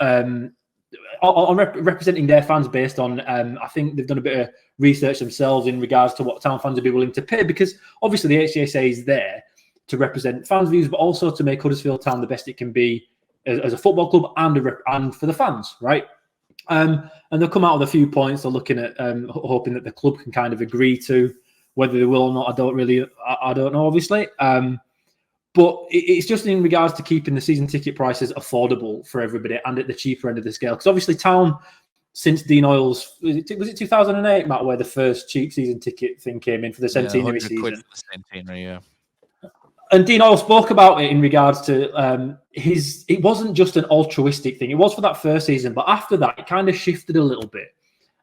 on representing their fans based on, I think they've done a bit of research themselves in regards to what Town fans would be willing to pay, because obviously the HGSA is there to represent fans' views, but also to make Huddersfield Town the best it can be as a football club and for the fans, right? And they'll come out with a few points. They're looking at hoping that the club can kind of agree to. Whether they will or not, I don't know, obviously. But it's just in regards to keeping the season ticket prices affordable for everybody and at the cheaper end of the scale. Because obviously Town, since Dean Oils, was it 2008, Matt, where the first cheap season ticket thing came in for the centenary season? £100 for the centenary, yeah. And Dean Oil spoke about it in regards to it wasn't just an altruistic thing. It was for that first season, but after that, it kind of shifted a little bit.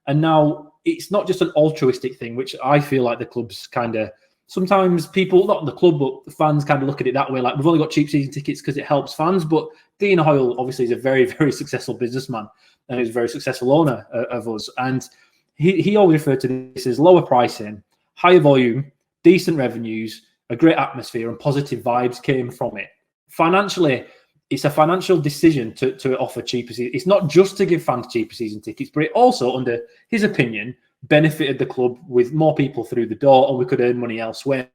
And now it's not just an altruistic thing, which I feel like the club's kind of, sometimes people, not the club, but the fans kind of look at it that way. Like, we've only got cheap season tickets because it helps fans. But Dean Hoyle obviously is a very, very successful businessman and is a very successful owner of us. And he always referred to this as lower pricing, higher volume, decent revenues, a great atmosphere, and positive vibes came from it. Financially, it's a financial decision to offer cheaper season. It's not just to give fans cheaper season tickets, but it also, under his opinion, benefited the club with more people through the door, and we could earn money elsewhere.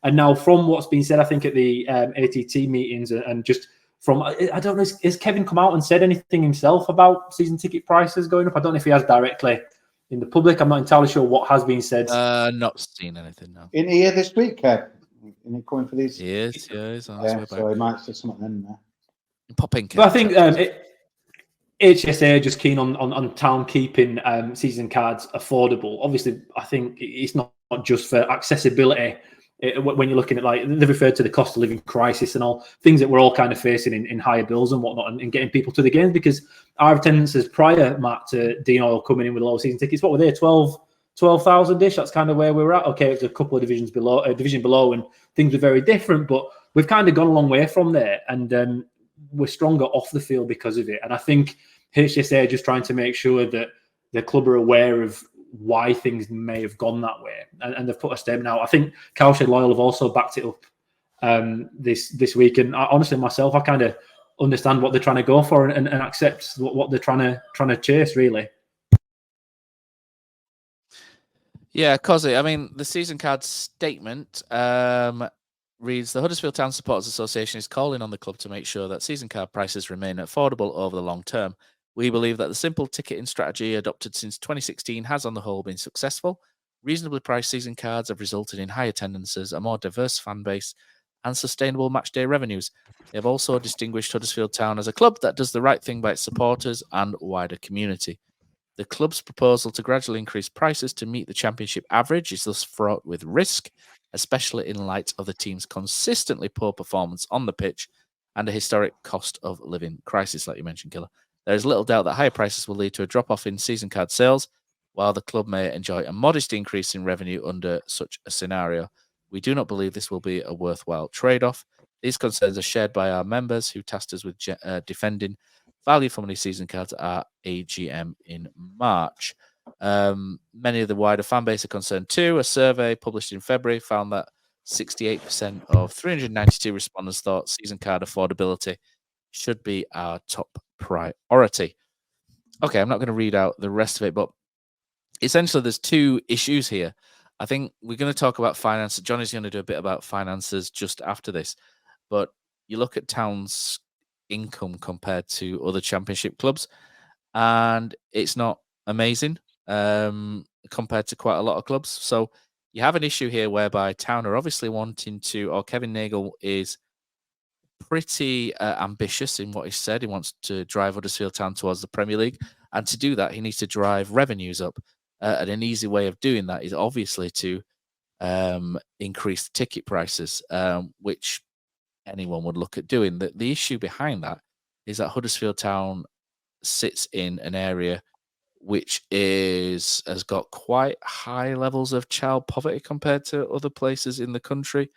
And now, from what's been said, I think at the ATT meetings, and just from, I don't know, has Kevin come out and said anything himself about season ticket prices going up? I don't know if he has directly in the public. I'm not entirely sure what has been said. Not seen anything, no. In here this week, Kev? In he coming for these? He is, yeah, he's on Yeah, so he might say something in there. Pop in, But I think HSA are just keen on town keeping season cards affordable. Obviously, I think it's not just for accessibility. When you're looking at, like, they've referred to the cost of living crisis and all things that we're all kind of facing in higher bills and whatnot, and getting people to the games, because our attendances prior, Matt, to Dean Oil coming in with low season tickets, what were they, 12,000-ish? That's kind of where we were at. Okay, it was a couple of division below, and things were very different, but we've kind of gone a long way from there, and we're stronger off the field because of it. And I think HSA are just trying to make sure that the club are aware of why things may have gone that way, and they've put a statement out. I think Cowshed Loyal have also backed it up this week, and honestly, myself, I kind of understand what they're trying to go for, and accept what they're trying to chase, really. Yeah, Kosi, I mean, the season card statement reads, the Huddersfield Town Supporters Association is calling on the club to make sure that season card prices remain affordable over the long term. We believe that the simple ticketing strategy adopted since 2016 has on the whole been successful. Reasonably priced season cards have resulted in high attendances, a more diverse fan base, and sustainable matchday revenues. They have also distinguished Huddersfield Town as a club that does the right thing by its supporters and wider community. The club's proposal to gradually increase prices to meet the championship average is thus fraught with risk, especially in light of the team's consistently poor performance on the pitch and a historic cost of living crisis, like you mentioned, Killer. There is little doubt that higher prices will lead to a drop-off in season card sales, while the club may enjoy a modest increase in revenue under such a scenario. We do not believe this will be a worthwhile trade-off. These concerns are shared by our members, who tasked us with defending value for money season cards at our AGM in March. Many of the wider fan base are concerned too. A survey published in February found that 68% of 392 respondents thought season card affordability should be our top priority. Okay, I'm not going to read out the rest of it, but essentially there's two issues here. I think we're going to talk about finance. Johnny's going to do a bit about finances just after this, but you look at Town's income compared to other championship clubs, and it's not amazing compared to quite a lot of clubs. So you have an issue here whereby Town are obviously wanting to, or Kevin Nagle is pretty ambitious in what he said. He wants to drive Huddersfield Town towards the Premier League, and to do that, he needs to drive revenues up. And an easy way of doing that is obviously to increase the ticket prices, which anyone would look at doing. The issue behind that is that Huddersfield Town sits in an area which has got quite high levels of child poverty compared to other places in the country.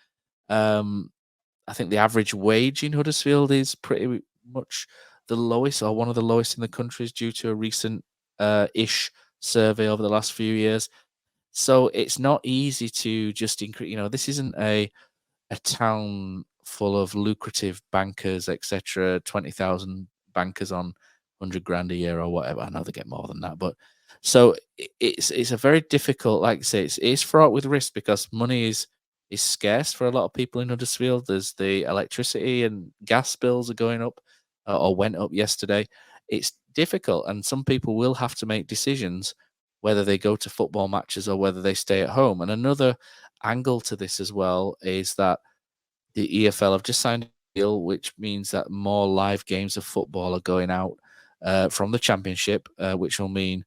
I think the average wage in Huddersfield is pretty much the lowest, or one of the lowest in the country, due to a recent ish survey over the last few years. So it's not easy to just increase. You know, this isn't a town full of lucrative bankers, etc. 20,000 bankers on 100 grand a year or whatever. I know they get more than that, but so it's a very difficult. Like I say, it's fraught with risk because money is scarce for a lot of people in Huddersfield. There's the electricity and gas bills are going up, or went up yesterday. It's difficult, and some people will have to make decisions whether they go to football matches or whether they stay at home. And another angle to this as well is that the EFL have just signed a deal, which means that more live games of football are going out from the Championship, which will mean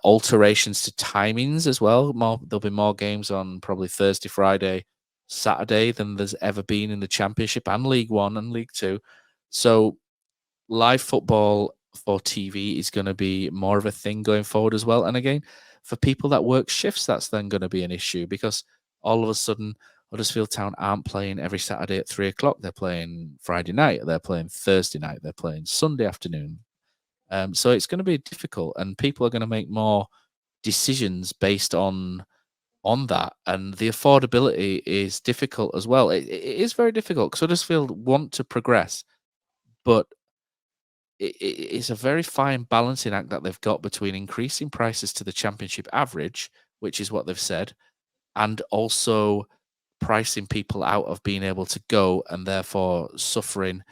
alterations to timings as well. There'll be more games on probably Thursday, Friday, Saturday than there's ever been in the Championship and League One and League Two. So live football for TV is going to be more of a thing going forward as well. And again, for people that work shifts, that's then going to be an issue, because all of a sudden Huddersfield Town aren't playing every Saturday at 3:00. They're playing Friday night, they're playing Thursday night, they're playing Sunday afternoon. So it's going to be difficult, and people are going to make more decisions based on that, and the affordability is difficult as well. It is very difficult, because Huddersfield want to progress, but it's a very fine balancing act that they've got between increasing prices to the Championship average, which is what they've said, and also pricing people out of being able to go, and therefore suffering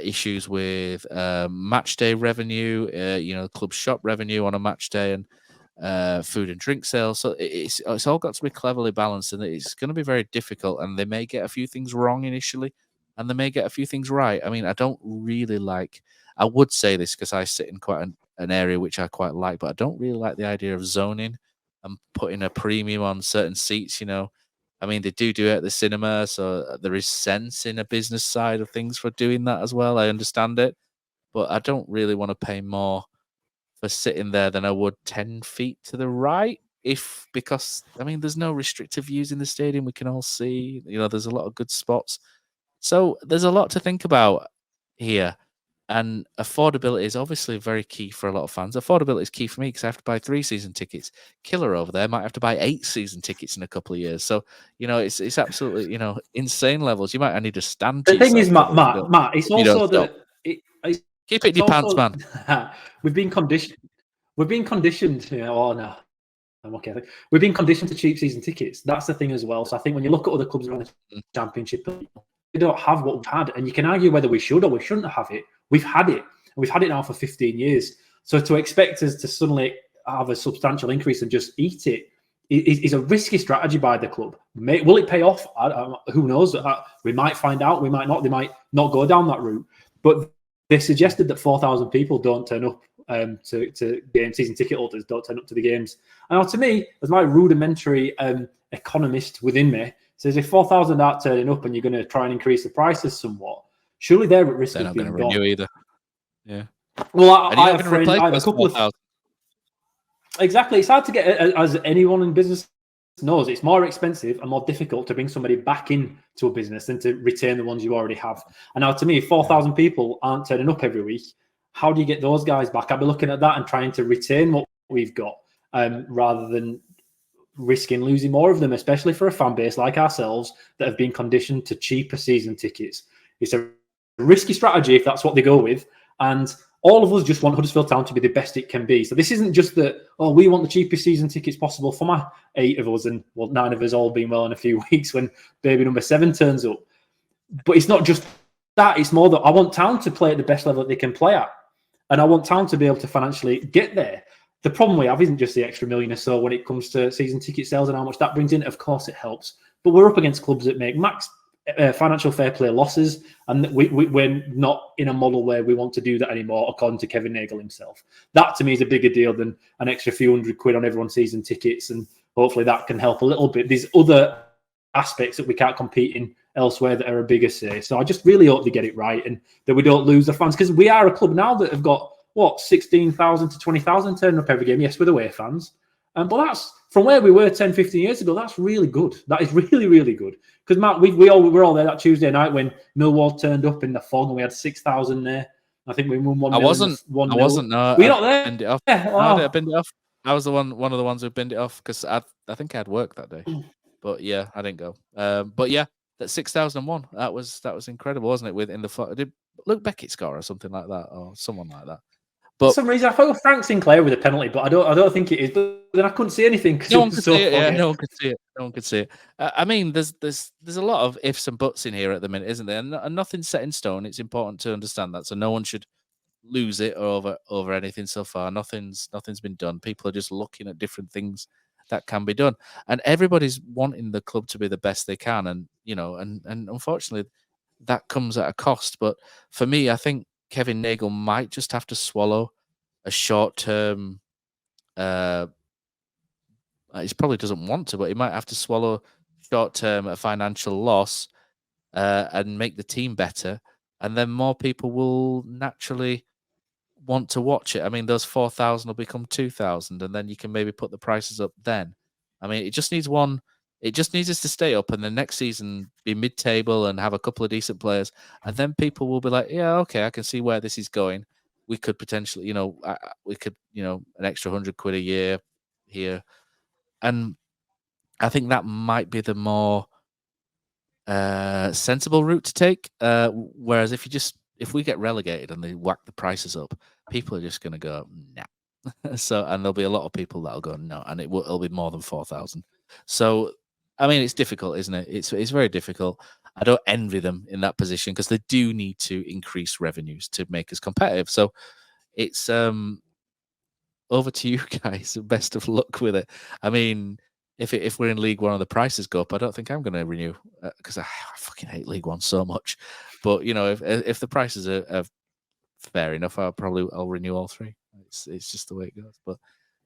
issues with match day revenue, club shop revenue on a match day, and food and drink sales. So it's all got to be cleverly balanced, and it's going to be very difficult. And they may get a few things wrong initially, and they may get a few things right. I mean, I don't really like. I would say this because I sit in quite an area which I quite like, but I don't really like the idea of zoning and putting a premium on certain seats. I mean, they do it at the cinema, so there is sense in a business side of things for doing that as well. I understand it, but I don't really want to pay more for sitting there than I would 10 feet to the right. Because I mean, there's no restrictive views in the stadium. We can all see, there's a lot of good spots. So there's a lot to think about here. And affordability is obviously very key for a lot of fans. Affordability is key for me because I have to buy 3 season tickets. Killer over there might have to buy 8 season tickets in a couple of years. So, it's absolutely, insane levels. You might need a stand. The thing is, Matt, it's also that keep it in your pants, man. We've been conditioned. Oh no, I'm okay. We've been conditioned to cheap season tickets. That's the thing as well. So I think when you look at other clubs around the Championship, they don't have what we've had, and you can argue whether we should or we shouldn't have it. We've had it. We've had it now for 15 years. So to expect us to suddenly have a substantial increase and just eat it is a risky strategy by the club. Will it pay off? Who knows? We might find out. We might not. They might not go down that route. But they suggested that 4,000 people don't turn up to game season ticket holders don't turn up to the games. And now, to me, as my rudimentary economist within me says, if 4,000 aren't turning up and you're going to try and increase the prices somewhat, surely they're at risk of being gone. They're not going to renew either. Yeah. Well, I have a couple of. Exactly. It's hard to get, as anyone in business knows, it's more expensive and more difficult to bring somebody back into a business than to retain the ones you already have. And now, to me, if 4,000 people aren't turning up every week, how do you get those guys back? I'll be looking at that and trying to retain what we've got rather than risking losing more of them, especially for a fan base like ourselves that have been conditioned to cheaper season tickets. It's a risky strategy if that's what they go with. And all of us just want Huddersfield Town to be the best it can be. So this isn't just that, we want the cheapest season tickets possible for my 8 of us and 9 of us all being well in a few weeks when baby number 7 turns up. But it's not just that. It's more that I want Town to play at the best level that they can play at. And I want Town to be able to financially get there. The problem we have isn't just the extra million or so when it comes to season ticket sales and how much that brings in. Of course, it helps. But we're up against clubs that make max financial fair play losses, and we're not in a model where we want to do that anymore, according to Kevin Nagle himself. That, to me, is a bigger deal than an extra few £100 on everyone's season tickets, and hopefully that can help a little bit. There's other aspects that we can't compete in elsewhere that are a bigger say. So I just really hope they get it right and that we don't lose the fans, because we are a club now that have got, 16,000 to 20,000 turning up every game. Yes, with away fans. But that's, from where we were 10, 15 years ago, that's really good. That is really, really good. Because, Matt, we were all there that Tuesday night when Millwall turned up in the fog and we had 6,000 there. I think we won 1-0. I wasn't. No. Were you not there? Binned it off. Yeah, no, I binned it off. I was one of the ones who binned it off because I think I had work that day. But yeah, I didn't go. But yeah, that 6,001. That was incredible, wasn't it? Within the fog, did Luke Beckett score or something like that, or someone like that? But for some reason, I thought Frank Sinclair with a penalty, but I don't think it is. But then I couldn't see anything. No one could see it. Yeah, no one could see it. No one could see it. I mean, there's a lot of ifs and buts in here at the minute, isn't there? And nothing's set in stone. It's important to understand that. So no one should lose it over anything so far. Nothing's been done. People are just looking at different things that can be done, and everybody's wanting the club to be the best they can. And and unfortunately, that comes at a cost. But for me, I think Kevin Nagle might just have to swallow a short-term. He probably doesn't want to, but he might have to swallow short-term financial loss and make the team better, and then more people will naturally want to watch it. I mean, those 4,000 will become 2,000, and then you can maybe put the prices up then. I mean, it just needs one. It just needs us to stay up, and the next season be mid-table and have a couple of decent players, and then people will be like, yeah, okay, I can see where this is going. We could potentially, an extra £100 a year here, and I think that might be the more sensible route to take. Whereas if we get relegated and they whack the prices up, people are just going to go nah. So, and there'll be a lot of people that'll go no, and it'll be more than 4,000. So, I mean, it's difficult, isn't it? It's very difficult. I don't envy them in that position because they do need to increase revenues to make us competitive. So, it's over to you guys. Best of luck with it. I mean, if we're in League One and the prices go up, I don't think I'm going to renew because I fucking hate League One so much. But if the prices are fair enough, I'll renew all three. It's just the way it goes. But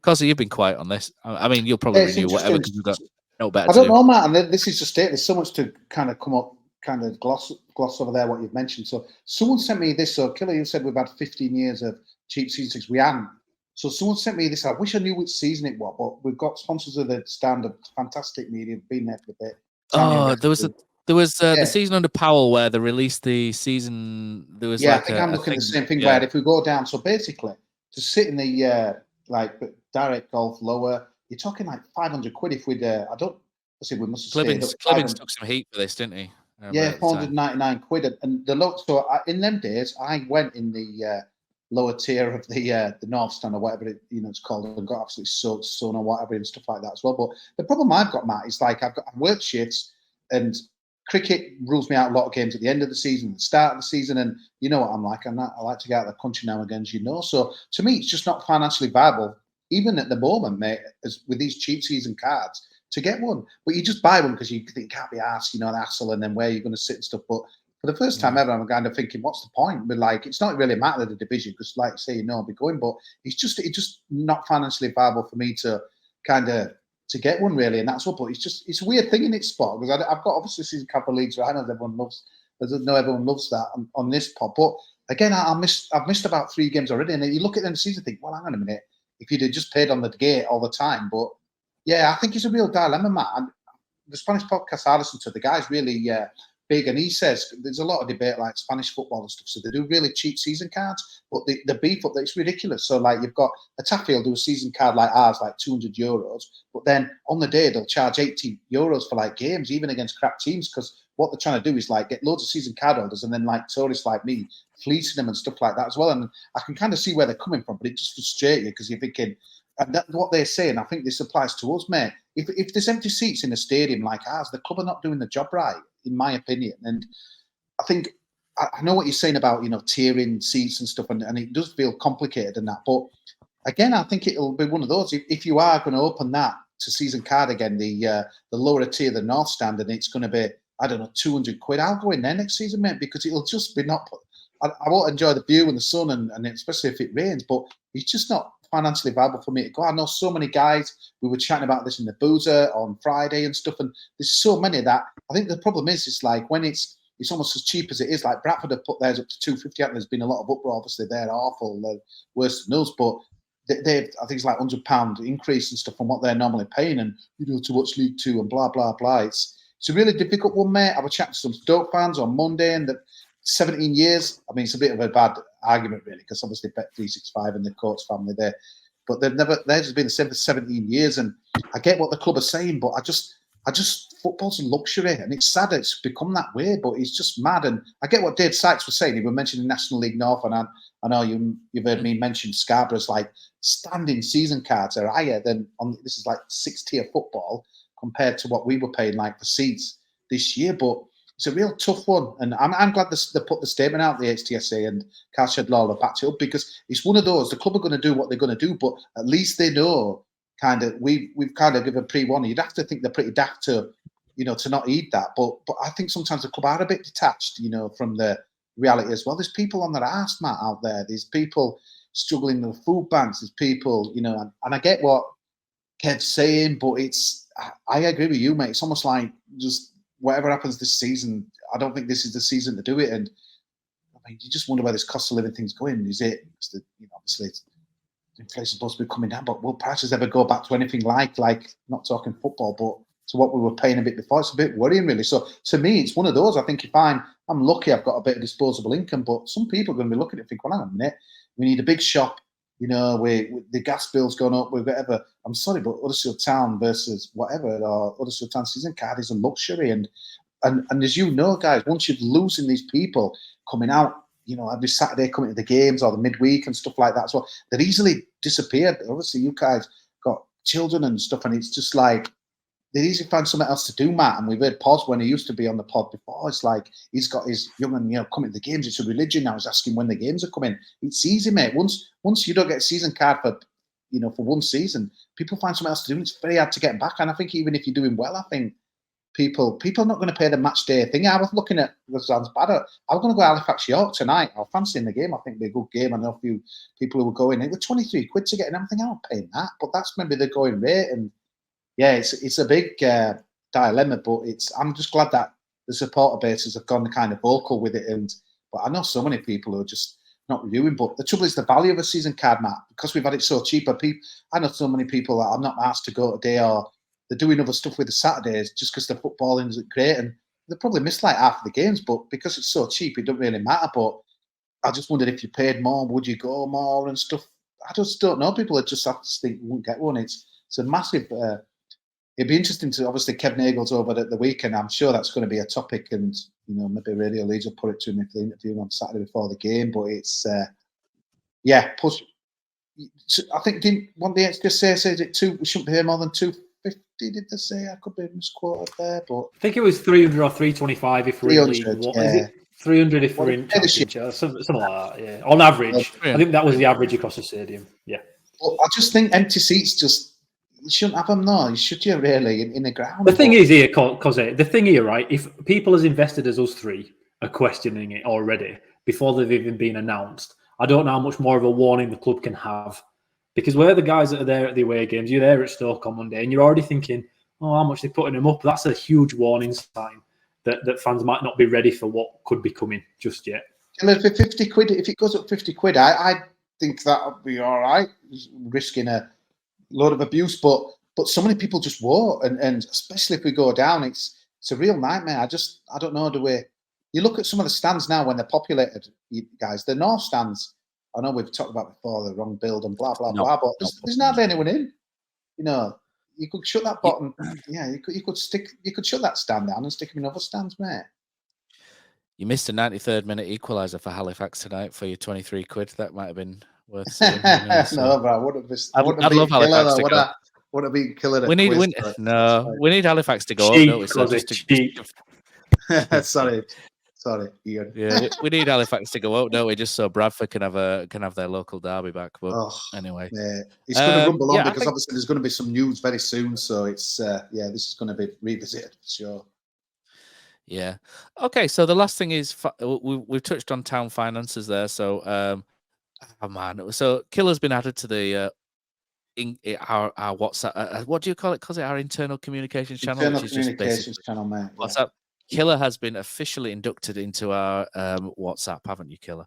Kosi, you've been quiet on this. I mean, you'll probably renew whatever because you've got no better. I don't know, Matt, and this is just it. There's so much to kind of come up, kind of gloss over there what you've mentioned. So someone sent me this. So Killer, you said we've had 15 years of cheap season tickets. We haven't. So someone sent me this. I wish I knew which season it was, but we've got sponsors of the stand, fantastic media, been there for a bit. Oh, there was the season under Powell where they released the season. There was I think I'm looking at the same thing. Where if we go down, so basically to sit in the direct golf lower, you're talking like £500 if we'd. I don't. I see we must have. Clibbins took some heat for this, didn't he? £499, and the look. So in them days, I went in the lower tier of the North Stand or whatever it's called, and got absolutely soaked sun or whatever and stuff like that as well. But the problem I've got, Matt, is like I've worked shifts, and cricket rules me out a lot of games at the end of the season, the start of the season, and you know what I'm like. I like to get out of the country now and again, as you know. So to me, it's just not financially viable, even at the moment, mate, as with these cheap season cards, to get one. But you just buy one because you think you can't be asked, the hassle, and then where you're going to sit and stuff. But for the first time ever, I'm kind of thinking, what's the point? But like, it's not really a matter of the division because, like, say, I'll be going, but it's just not financially viable for me to kind of to get one really, and that's what. But it's a weird thing in its spot because I've got obviously season couple of leagues right now. Everyone loves that on this pod. But again, I've missed about 3 games already, and you look at them season, and think, well, hang on a minute, if you'd have just paid on the gate all the time. But yeah, I think it's a real dilemma, Matt. And the Spanish podcast I listen to, the guy's really big, and he says there's a lot of debate like Spanish football and stuff. So they do really cheap season cards, but the beef up there, it's ridiculous. So like you've got a Taffy will do a season card like ours, like €200, but then on the day they'll charge €80 for like games, even against crap teams, because what they're trying to do is like get loads of season card holders and then like tourists like me fleecing them and stuff like that as well. And I can kind of see where they're coming from, but it just frustrates you because you're thinking, and that's what they're saying. I think this applies to us, mate. If there's empty seats in a stadium like ours, the club are not doing the job right, in my opinion. And I think I know what you're saying about tiering seats and stuff, and it does feel complicated and that. But again, I think it'll be one of those. If you are going to open that to season card again, the lower tier, the North Stand, and it's going to be £200, I'll go in there next season, mate, because it'll just be not. I won't enjoy the view and the sun, and especially if it rains. But it's just not financially viable for me to go. I know so many guys. We were chatting about this in the Boozer on Friday and stuff, and there's so many that I think the problem is it's like when it's almost as cheap as it is. Like Bradford have put theirs up to £250, and there's been a lot of uproar. Obviously, they're awful, they're worse than us, but they I think it's like £100 increase and stuff from what they're normally paying, and to watch League Two and blah blah blah. It's a really difficult one, mate. I was chatting to some Stoke fans on Monday, and 17 years. I mean, it's a bit of a bad argument, really, because obviously Bet365 and the Coates family there, but theirs has been the same for 17 years. And I get what the club are saying, but I just football's a luxury, and it's sad it's become that way. But it's just mad. And I get what Dave Sykes was saying. He was mentioning National League North, and I know you've heard me mention Scarborough's like standing season cards are higher than this is like 6-tier football compared to what we were paying like for seats this year. But it's a real tough one, and I'm glad they put the statement out, the HTSA, and Carl Shedlaw have backed it up, because it's one of those, the club are going to do what they're going to do, but at least they know kind of, we've kind of given pre-warning. You'd have to think they're pretty daft to not heed that, but I think sometimes the club are a bit detached, from the reality as well. There's people on their arse, Matt, out there. There's people struggling with food banks. There's people, and I get what Kev's saying, but I agree with you, mate. It's almost like just whatever happens this season, I don't think this is the season to do it. And I mean, you just wonder where this cost of living thing's going. Is it? Because obviously, inflation's supposed to be coming down, but will prices ever go back to anything like not talking football, but to what we were paying a bit before? It's a bit worrying, really. So to me, it's one of those. I think if I'm lucky, I've got a bit of disposable income, but some people are going to be looking at it and think, well, hang on a minute, we need a big shop. The gas bill's gone up, whatever. I'm sorry, but Huddersfield Town versus whatever, or Huddersfield Town season card is a luxury. And as you know, guys, once you're losing these people coming out, every Saturday coming to the games or the midweek and stuff like that, so they're easily disappeared. Obviously, you guys got children and stuff, and it's just like they easily find something else to do, Matt. And we've heard Pod when he used to be on the pod before. It's like he's got his young and coming to the games. It's a religion now. He's asking when the games are coming. It's easy, mate. Once you don't get a season card for one season, people find something else to do. And it's very hard to get back. And I think even if you're doing well, I think people are not going to pay the match day thing. I was looking at, it sounds bad, I'm going to go Halifax York tonight. I'm fancying the game. I think it'll be a good game. I know a few people who will go in. It was 23 quid to get in. I'm thinking, I'm not paying that. But that's maybe the going rate. And yeah, it's a big dilemma, but I'm just glad that the supporter bases have gone kind of vocal with it. But I know so many people who are just not reviewing. But the trouble is the value of a season card, Matt, because we've had it so cheap. I know so many people that I'm not asked to go today, or they're doing other stuff with the Saturdays just because the footballing isn't great, and they probably miss like half of the games. But because it's so cheap, it doesn't really matter. But I just wondered if you paid more, would you go more and stuff? I just don't know. People that just have to think you won't get one. It's a massive. It'd be interesting to, obviously, Kev Nagel's over at the weekend. I'm sure that's going to be a topic, and maybe Radio Leeds will put it to him if they interview him on Saturday before the game. But it's push. I think didn't want the just says it two. We shouldn't pay more than 250. Did they say? I could be misquoted there, but I think it was 300 or 325 if we're in League One. Yeah. Is it 300 if we're in Championship? Something like that. Yeah, on average. I think that was the average across the stadium. Yeah. Well, I just think empty seats you shouldn't have them, no. Should you really in the ground? The thing is here, Kosi, the thing here, right? If people as invested as us three are questioning it already before they've even been announced, I don't know how much more of a warning the club can have. Because we're the guys that are there at the away games. You're there at Stoke on Monday, and you're already thinking, "Oh, how much they're putting them up." That's a huge warning sign that fans might not be ready for what could be coming just yet. And if it 50 quid, if it goes up 50 quid, I think that would be all right. Risking a load of abuse, but so many people just won't, and especially if we go down, it's a real nightmare. I don't know the way. You look at some of the stands now when they're populated, you guys. The north stands. I know we've talked about before the wrong build and blah blah blah, but there's not anyone in. You could shut that bottom. Yeah, you could shut that stand down and stick them in other stands, mate. You missed a 93rd minute equaliser for Halifax tonight for your 23 quid. That might have been worth seeing. No, bro, I would have missed. I'd love Halifax to go. Would have been killer. We need Halifax to go up, don't we? So Sorry, Ian. Yeah, we need Halifax to go up, don't we? Just so Bradford can have their local derby back. But anyway, yeah, it's going to rumble on because obviously there's going to be some news very soon. So it's this is going to be revisited for sure. Yeah. Okay. So the last thing is we've touched on town finances there. So so Killer's been added to the our WhatsApp. What do you call it? Because our internal communications channel, which is just basically channel, mate. WhatsApp. Yeah. Killer has been officially inducted into our WhatsApp, haven't you, Killer?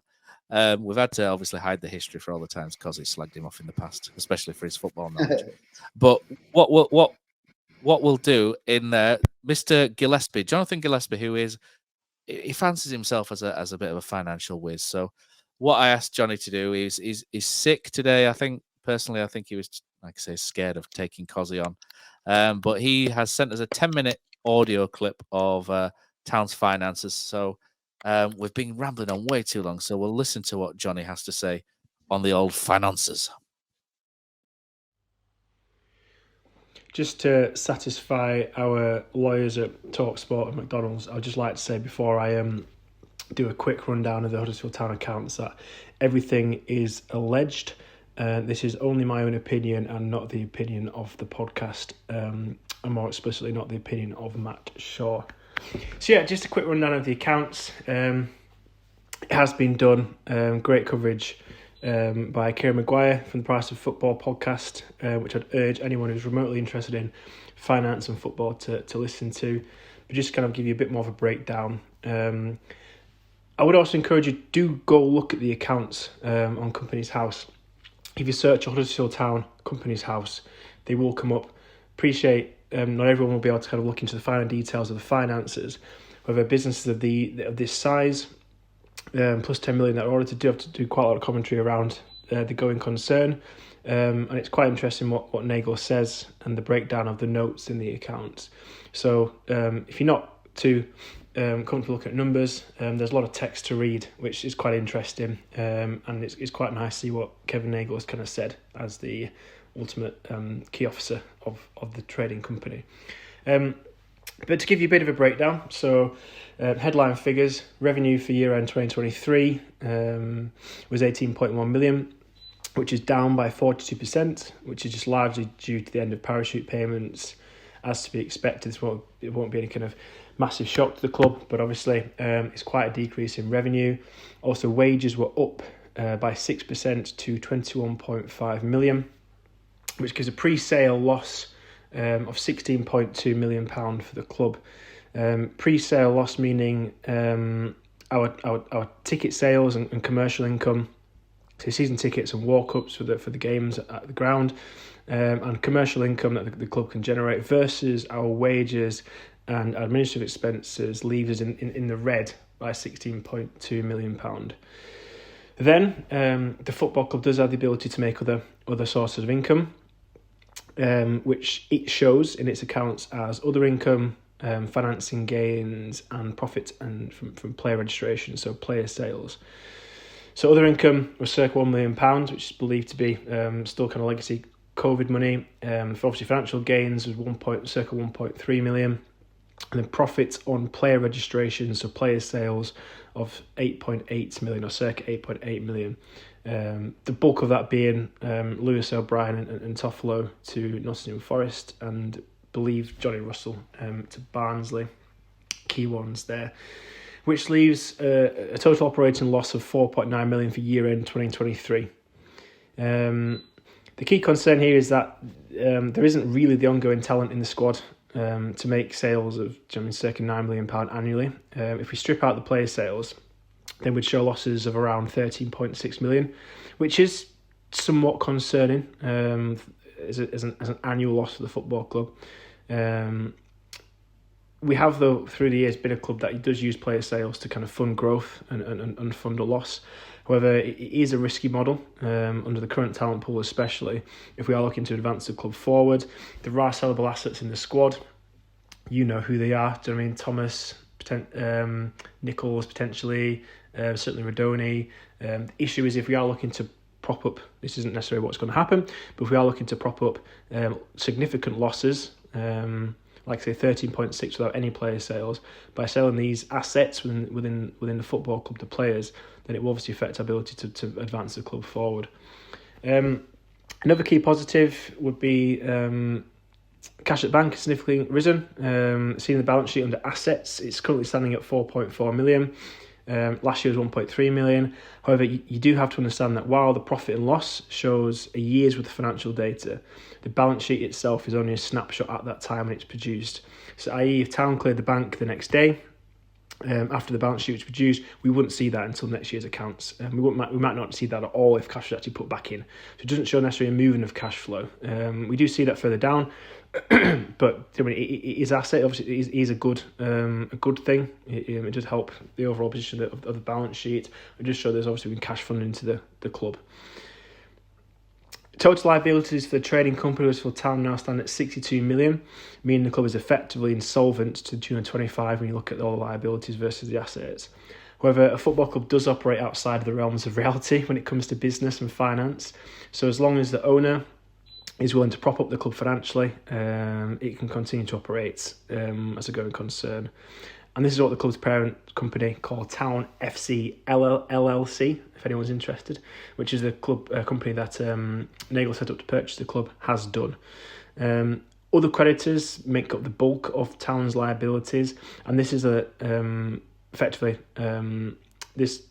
We've had to obviously hide the history for all the times because he slagged him off in the past, especially for his football knowledge. But what we'll do in there, Mr. Gillespie, Jonathan Gillespie, he fancies himself as a bit of a financial whiz. So what I asked Johnny to do is he's sick today. I think he was, like I say, scared of taking Kosi on. But he has sent us a 10-minute audio clip of Town's finances. So we've been rambling on way too long. So we'll listen to what Johnny has to say on the old finances. Just to satisfy our lawyers at talkSPORT and McDonald's, I'd just like to say before I do a quick rundown of the Huddersfield Town accounts that everything is alleged. This is only my own opinion and not the opinion of the podcast, and more explicitly not the opinion of Matt Shaw. So yeah, just a quick rundown of the accounts. It has been done. Great coverage by Kieran Maguire from the Price of Football podcast, which I'd urge anyone who's remotely interested in finance and football to listen to. But just kind of give you a bit more of a breakdown. I would also encourage you, do go look at the accounts on Companies House. If you search Huddersfield Town Companies House, they will come up. Appreciate not everyone will be able to kind of look into the finer details of the finances. However, businesses of this size, plus 10 million, that are ordered to have to do quite a lot of commentary around the going concern. And it's quite interesting what Nagel says and the breakdown of the notes in the accounts. So if you're not too comfortable looking at numbers, there's a lot of text to read, which is quite interesting. And it's quite nice to see what Kevin Nagel has kind of said as the ultimate key officer of the trading company. But to give you a bit of a breakdown, so headline figures, revenue for year-end 2023 was 18.1 million, which is down by 42%, which is just largely due to the end of parachute payments. As to be expected, it won't be any kind of massive shock to the club, but obviously it's quite a decrease in revenue. Also, wages were up by 6% to 21.5 million, which gives a pre-sale loss of £16.2 million for the club. Pre-sale loss meaning our ticket sales and commercial income, so season tickets and walk-ups for the games at the ground, and commercial income that the club can generate versus our wages and administrative expenses leaves us in the red by £16.2 million. Then the football club does have the ability to make other sources of income, which it shows in its accounts as other income, financing gains and profits and from player registration, so player sales. So other income was circa £1 million, which is believed to be still kind of legacy COVID money. For obviously financial gains was circa 1.3 million. And then profits on player registration, so player sales of 8.8 million or circa 8.8 million. The bulk of that being Lewis O'Brien and Toffolo to Nottingham Forest, and believe Jonny Russell to Barnsley. Key ones there. Which leaves a total operating loss of 4.9 million for year-end 2023. The key concern here is that there isn't really the ongoing talent in the squad to make sales of circa £9 million annually. If we strip out the player sales, then we'd show losses of around 13.6 million, which is somewhat concerning as an annual loss for the football club. We have, though, through the years been a club that does use player sales to kind of fund growth and fund a loss. However, it is a risky model under the current talent pool, especially if we are looking to advance the club forward. There are sellable assets in the squad. You know who they are. Do you know what I mean? Thomas, Nichols, potentially, certainly Radoni. The issue is if we are looking to prop up, this isn't necessarily what's going to happen, but if we are looking to prop up significant losses, like say 13.6 without any player sales, by selling these assets within the football club to players, then it will obviously affect our ability to advance the club forward. Another key positive would be cash at bank has significantly risen. Seeing the balance sheet under assets, it's currently standing at 4.4 million. Last year was 1.3 million. However, you do have to understand that while the profit and loss shows a year's worth of financial data, the balance sheet itself is only a snapshot at that time when it's produced. So, i.e., if Town cleared the bank the next day, after the balance sheet was produced, we wouldn't see that until next year's accounts. We might not see that at all if cash was actually put back in. So it doesn't show necessarily a movement of cash flow. We do see that further down, but I mean, it is asset. Obviously, it is a good thing. It does help the overall position of the balance sheet. It just shows there's obviously been cash funding into the club. Total liabilities for the trading company for Town now stand at 62 million, meaning the club is effectively insolvent to the tune of 25 when you look at all the liabilities versus the assets. However, a football club does operate outside of the realms of reality when it comes to business and finance. So as long as the owner is willing to prop up the club financially, it can continue to operate as a going concern. And this is what the club's parent company called Town FC LLC, if anyone's interested, which is the club company that Nagel set up to purchase the club, has done. Other creditors make up the bulk of Town's liabilities, and this is effectively this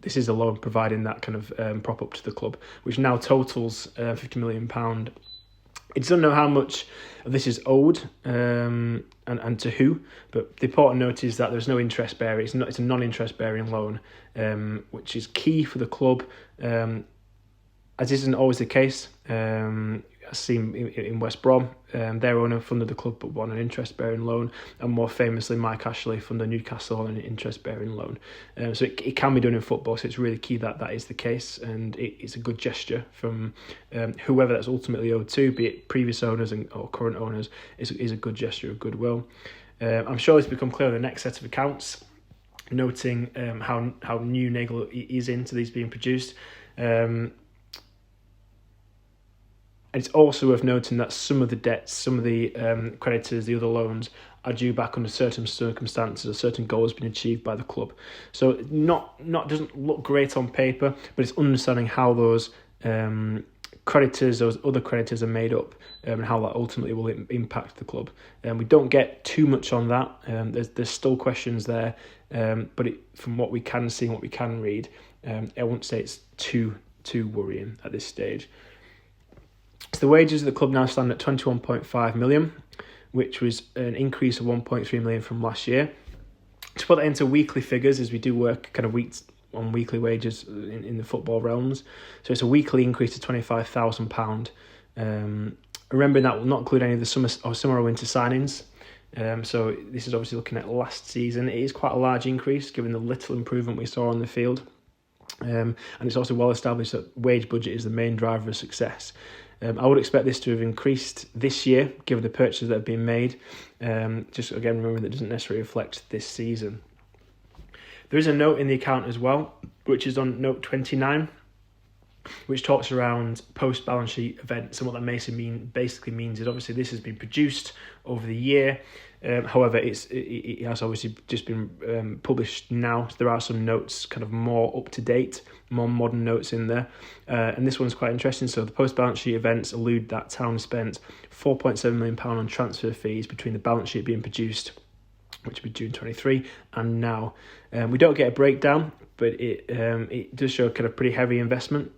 this is a loan providing that kind of prop up to the club, which now totals £50 million. It doesn't know how much of this is owed and to who, but the important note is that there's no interest bearing. It's a non-interest bearing loan, which is key for the club, as isn't always the case. I've seen in West Brom, their owner funded the club but on an interest-bearing loan, and more famously Mike Ashley funded Newcastle on an interest-bearing loan. So it can be done in football, so it's really key that that is the case, and it's a good gesture from whoever that's ultimately owed to, be it previous owners or current owners, is a good gesture of goodwill. I'm sure it's become clear in the next set of accounts, noting how new Nagel is into these being produced. It's also worth noting that some of the debts, some of the creditors, the other loans, are due back under certain circumstances or certain goals being achieved by the club. So not doesn't look great on paper, but it's understanding how those creditors, those other creditors, are made up, and how that ultimately will impact the club. We don't get too much on that. There's still questions there, but from what we can see and what we can read, I won't say it's too worrying at this stage. So the wages of the club now stand at 21.5 million, which was an increase of 1.3 million from last year. To put that into weekly figures, as we do work kind of on weekly wages in the football realms, so it's a weekly increase to £25,000. Remembering that will not include any of the summer or winter signings. So this is obviously looking at last season. It is quite a large increase given the little improvement we saw on the field. And it's also well established that wage budget is the main driver of success. I would expect this to have increased this year, given the purchases that have been made. Just again, remembering that it doesn't necessarily reflect this season. There is a note in the account as well, which is on note 29, which talks around post-balance sheet events, and what that basically means is obviously this has been produced over the year. However, it has obviously just been published now. So there are some notes, kind of more up-to-date, more modern notes in there. And this one's quite interesting. So the post-balance sheet events allude that Town spent £4.7 million on transfer fees between the balance sheet being produced, which would be June 23, and now. We don't get a breakdown, but it does show kind of pretty heavy investment,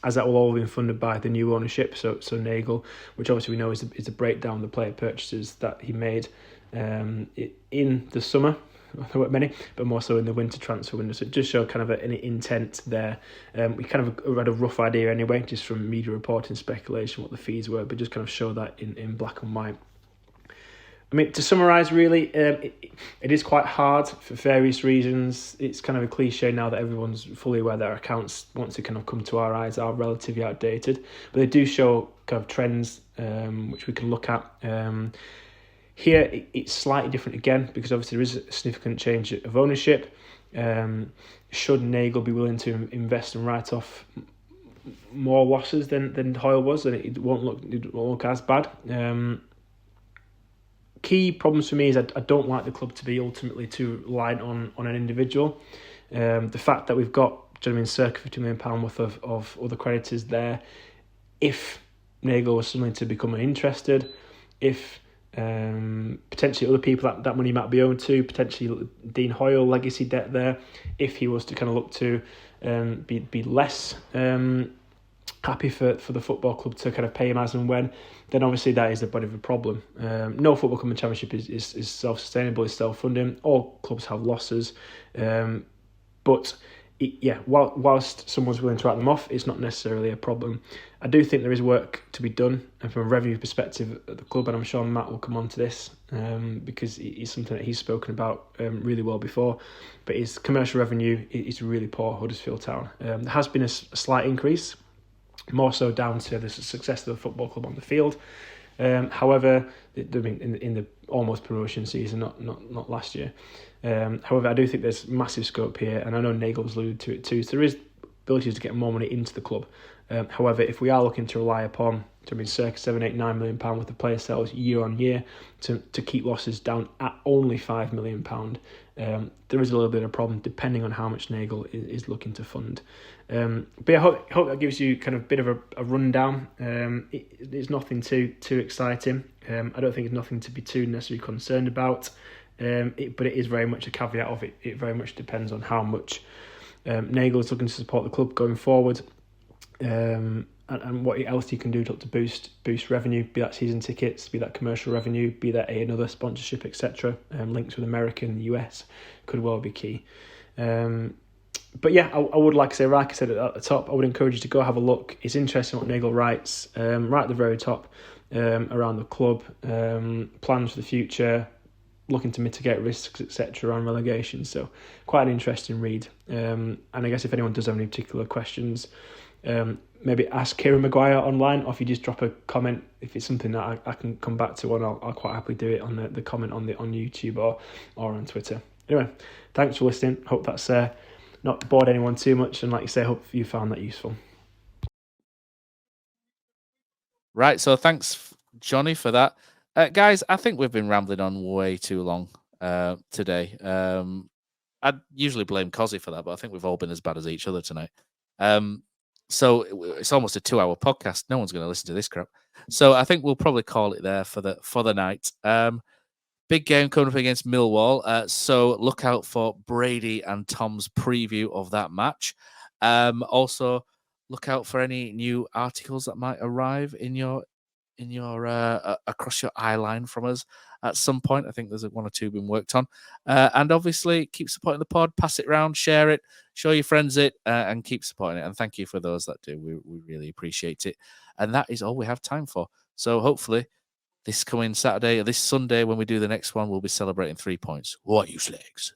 as that will all have been funded by the new ownership, so Nagel, which obviously we know is a breakdown of the player purchases that he made in the summer. There weren't many, but more so in the winter transfer window. So it does show kind of an intent there. We kind of had a rough idea anyway, just from media reporting, speculation, what the fees were, but just kind of show that in black and white. I mean, to summarise, really, it is quite hard for various reasons. It's kind of a cliche now that everyone's fully aware that our accounts, once they kind of come to our eyes, are relatively outdated. But they do show kind of trends, which we can look at. Here, it's slightly different again, because obviously there is a significant change of ownership. Should Nagel be willing to invest and write off more losses than Hoyle was, then it won't look as bad. Key problems for me is I don't like the club to be ultimately too reliant on an individual. The fact that we've got, circa £50 million worth of other creditors there, if Nagel was suddenly to become uninterested, if potentially other people that money might be owed to, potentially Dean Hoyle legacy debt there, if he was to kind of look to be less happy for the football club to kind of pay him as and when, then obviously that is a bit of a problem. No football club in the Championship is self-sustainable, is self-funding. All clubs have losses, but whilst someone's willing to write them off, it's not necessarily a problem. I do think there is work to be done, and from a revenue perspective at the club, and I'm sure Matt will come on to this because it's something that he's spoken about really well before, but his commercial revenue is really poor, Huddersfield Town. There has been a slight increase, more so down to the success of the football club on the field. However, in the almost promotion season, not last year. However, I do think there's massive scope here, and I know Nagel's alluded to it too. So there is ability to get more money into the club. However, if we are looking to rely upon circa £7, £8, £9 million worth of player sales year on year to keep losses down at only £5 million, there is a little bit of a problem depending on how much Nagel is looking to fund. But I hope that gives you kind of a bit of a rundown. It's nothing too exciting. I don't think it's nothing to be too necessarily concerned about. But it is very much a caveat of it. It very much depends on how much Nagel's looking to support the club going forward, and what else you can do to boost revenue, be that season tickets, be that commercial revenue, be that another sponsorship, etc. Links with America and the US could well be key. But yeah, I would like I said at the top, I would encourage you to go have a look. It's interesting what Nagel writes right at the very top around the club, plans for the future, looking to mitigate risks, etc. on relegation. So quite an interesting read. And I guess if anyone does have any particular questions, maybe ask Kieran Maguire online, or if you just drop a comment, if it's something that I can come back to, and I'll quite happily do it on the comment on YouTube or on Twitter. Anyway, thanks for listening. Hope that's not bored anyone too much, and like you say, hope you found that useful. Right, so thanks, Jonny, for that. Guys, I think we've been rambling on way too long today. I'd usually blame Kosi for that, but I think we've all been as bad as each other tonight. So it's almost a 2-hour podcast. No one's going to listen to this crap. So I think we'll probably call it there for the night. Big game coming up against Millwall. So look out for Brady and Tom's preview of that match. Also, look out for any new articles that might arrive in your across your eye line from us at some point. I think there's one or two been worked on. And obviously, keep supporting the pod. Pass it around, share it, show your friends it, and keep supporting it. And thank you for those that do. We really appreciate it. And that is all we have time for. So hopefully, this coming Saturday or this Sunday when we do the next one, we'll be celebrating 3 points. What you slags?